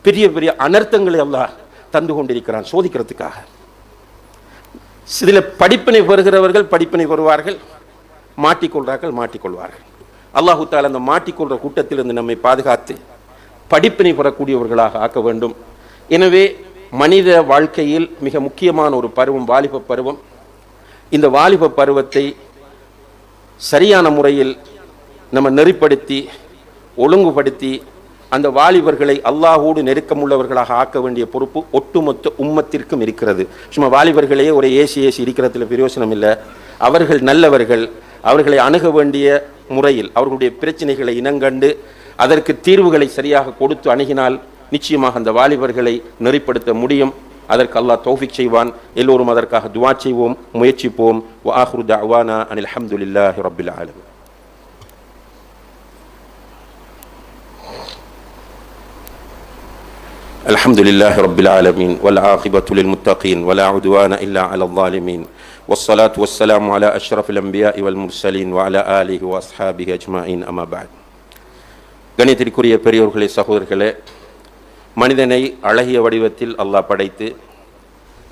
பெரிய பெரிய அனர்த்தங்களை அல்லாஹ் தந்து கொண்டிருக்கிறான் சோதிக்கிறதுக்காக. இதில் படிப்பினை பெறுகிறவர்கள் படிப்பினை பெறுவார்கள், மாட்டிக்கொள்வார்கள். அல்லாஹ் தஆலா அந்த மாட்டிக்கொள்ற கூட்டத்திலிருந்து நம்மை பாதுகாத்து படிப்பினை பெறக்கூடியவர்களாக ஆக்க வேண்டும். எனவே மனித வாழ்க்கையில் மிக முக்கியமான ஒரு பருவம் வாலிப பருவம். இந்த வாலிப பருவத்தை சரியான முறையில் நம்ம நெறிப்படுத்தி ஒழுங்குபடுத்தி அந்த வாலிபர்களை அல்லாஹோடு நெருக்கமுள்ளவர்களாக ஆக்க வேண்டிய பொறுப்பு ஒட்டுமொத்த உம்மத்திற்கும் இருக்கிறது. சும்மா வாலிபர்களே ஒரு ஏசி இருக்கிறதுல பிரயோசனம் இல்லை. அவர்கள் நல்லவர்கள், அவர்களை அணுக வேண்டிய முறையில் அவர்களுடைய பிரச்சனைகளை இனங்கண்டு அதற்கு தீர்வுகளை சரியாக கொடுத்து அணுகினால் நிச்சயமாக அந்த வாலிபர்களை நெறிப்படுத்த முடியும். அதற்கு அல்லாஹ் தௌஃபீக் செய்வான். எல்லோரும் அதற்காக துஆ செய்வோம், முயற்சிப்போம். வ ஆகிரு தஅவானா அனில் ஹம்துலில்லாஹி ரப்பில் ஆலமீன். அல்ஹம்துலில்லாஹி ரப்பில் ஆலமீன் வல் ஆகிபத்து லில் முத்தகீன் வலா உத்வான இல்லா அலல் ஸாலிமீன் வஸ்ஸலாத்து வஸ்ஸலாமு அலா அஷ்ரஃபில் அன்பியாஇ வல் முர்ஸலீன் வ அலா ஆலிஹி வ அஸ்ஹாபிஹி அஜ்மஈன். அம்மா பஅத். கணியத்திற்குரிய பெரியோர்களே, சகோதரர்களே, மனிதனை அழகிய வடிவத்தில் அல்லாஹ் படைத்து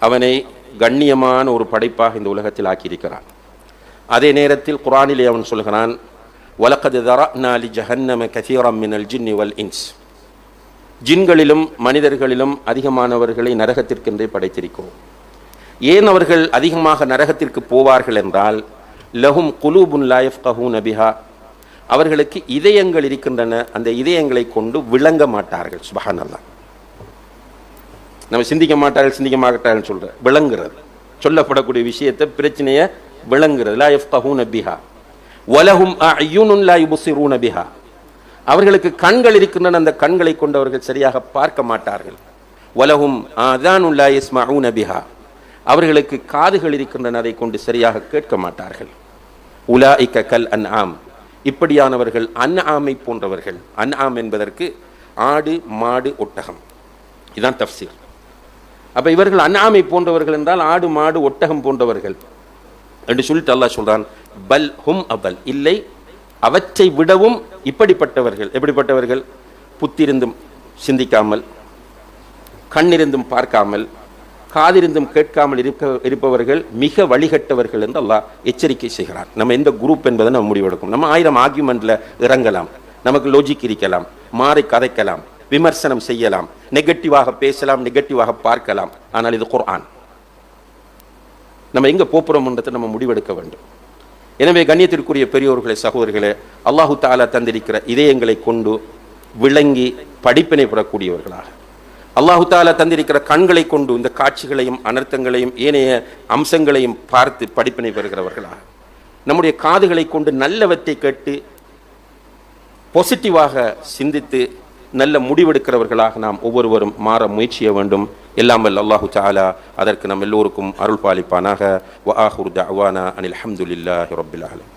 அவனை கண்ணியமான ஒரு படைப்பாக இந்த உலகத்தில் ஆக்கியிருக்கிறான். அதே நேரத்தில் குர்ஆனிலே அவன் சொல்கிறான், வலகத் ذرأنا لجهنم كثيرا من الجن والإنس. ஜின்களிலும் மனிதர்களிலும் அதிகமானவர்களை நரகத்திற்கென்றே படைத்திருக்கிறோம். ஏன் அவர்கள் அதிகமாக நரகத்திற்கு போவார்கள் என்றால், லஹும் குலூபுன் லா யஃப்கஹூன பிஹா, அவர்களுக்கு இதயங்கள் இருக்கின்றன, அந்த இதயங்களை கொண்டு விளங்க மாட்டார்கள். சுப்ஹானல்லாஹ். நம்ம சிந்திக்க மாட்டார்கள் சொல்ற விளங்குறது, சொல்லப்படக்கூடிய விஷயத்தை, பிரச்சனையை விளங்குறது. லா யஃப்கஹூன பிஹா வலஹும் அய்யுனுன் லா யுப்சிரூன பிஹா, அவர்களுக்கு கண்கள் இருக்கின்றன, அந்த கண்களை கொண்டு அவர்கள் சரியாக பார்க்க மாட்டார்கள். வலஹும் ஆதானுன் லா யஸ்மஊன பிஹா, அவர்களுக்கு காதுகள் இருக்கின்றன, அதை கொண்டு சரியாக கேட்க மாட்டார்கள். உலாஇக கல் அன்ஆம், இப்படியானவர்கள் அன்ஆமை போன்றவர்கள். அன்ஆம் என்பதற்கு ஆடு, மாடு, ஒட்டகம், இதுதான் தஃப்சீர். அப்ப இவர்கள் அன்ஆமை போன்றவர்கள் என்றால் ஆடு, மாடு, ஒட்டகம் போன்றவர்கள் என்று சொல்லிட்டு அல்லாஹ் சொல்றான், பல் ஹும் அபல், இல்லை அவற்றை விடவும் இப்படிப்பட்டவர்கள். எப்படிப்பட்டவர்கள்? புத்திருந்தும் சிந்திக்காமல், கண்ணிருந்தும் பார்க்காமல், காதிருந்தும் கேட்காமல் இருப்பவர்கள் மிக வழிகட்டவர்கள் என்று அல்லாஹ் எச்சரிக்கை செய்கிறார். நம்ம எந்த குரூப் என்பதை நம்ம முடிவெடுக்கும். நம்ம 1000 ஆர்கியூமெண்ட்ல இறங்கலாம், நமக்கு லாஜிக் இருக்கலாம், மாறி கதைக்கலாம், விமர்சனம் செய்யலாம், நெகட்டிவாக பேசலாம், நெகட்டிவாக பார்க்கலாம். ஆனால் இது குர்ஆன். நம்ம எங்க போறோம்ன்றதை நம்ம முடிவெடுக்க வேண்டும். எனவே கண்ணியத்திற்குரிய பெரியோர்களே, சகோதரர்களே, அல்லாஹு தஆலா தந்திருக்கிற இதயங்களை கொண்டு விளங்கி படிப்பினை பெறக்கூடியவர்களாக, அல்லாஹு தஆலா தந்திருக்கிற கண்களை கொண்டு இந்த காட்சிகளையும் அனர்த்தங்களையும் ஏனைய அம்சங்களையும் பார்த்து படிப்பினை பெறுகிறவர்களாக, நம்முடைய காதுகளை கொண்டு நல்லவற்றை கேட்டு பாசிட்டிவாக சிந்தித்து நல்ல முடிவெடுக்கிறவர்களாக நாம் ஒவ்வொருவரும் மாற முயற்சிய வேண்டும். எல்லாம் வல்ல அல்லாஹு தஆலா அதற்கு நம் எல்லோருக்கும் அருள் பாலிப்பானாக. வ ஆஹிரு தஅவானா அனில் ஹம்துலில்லாஹி ரப்பில் ஆலமீன்.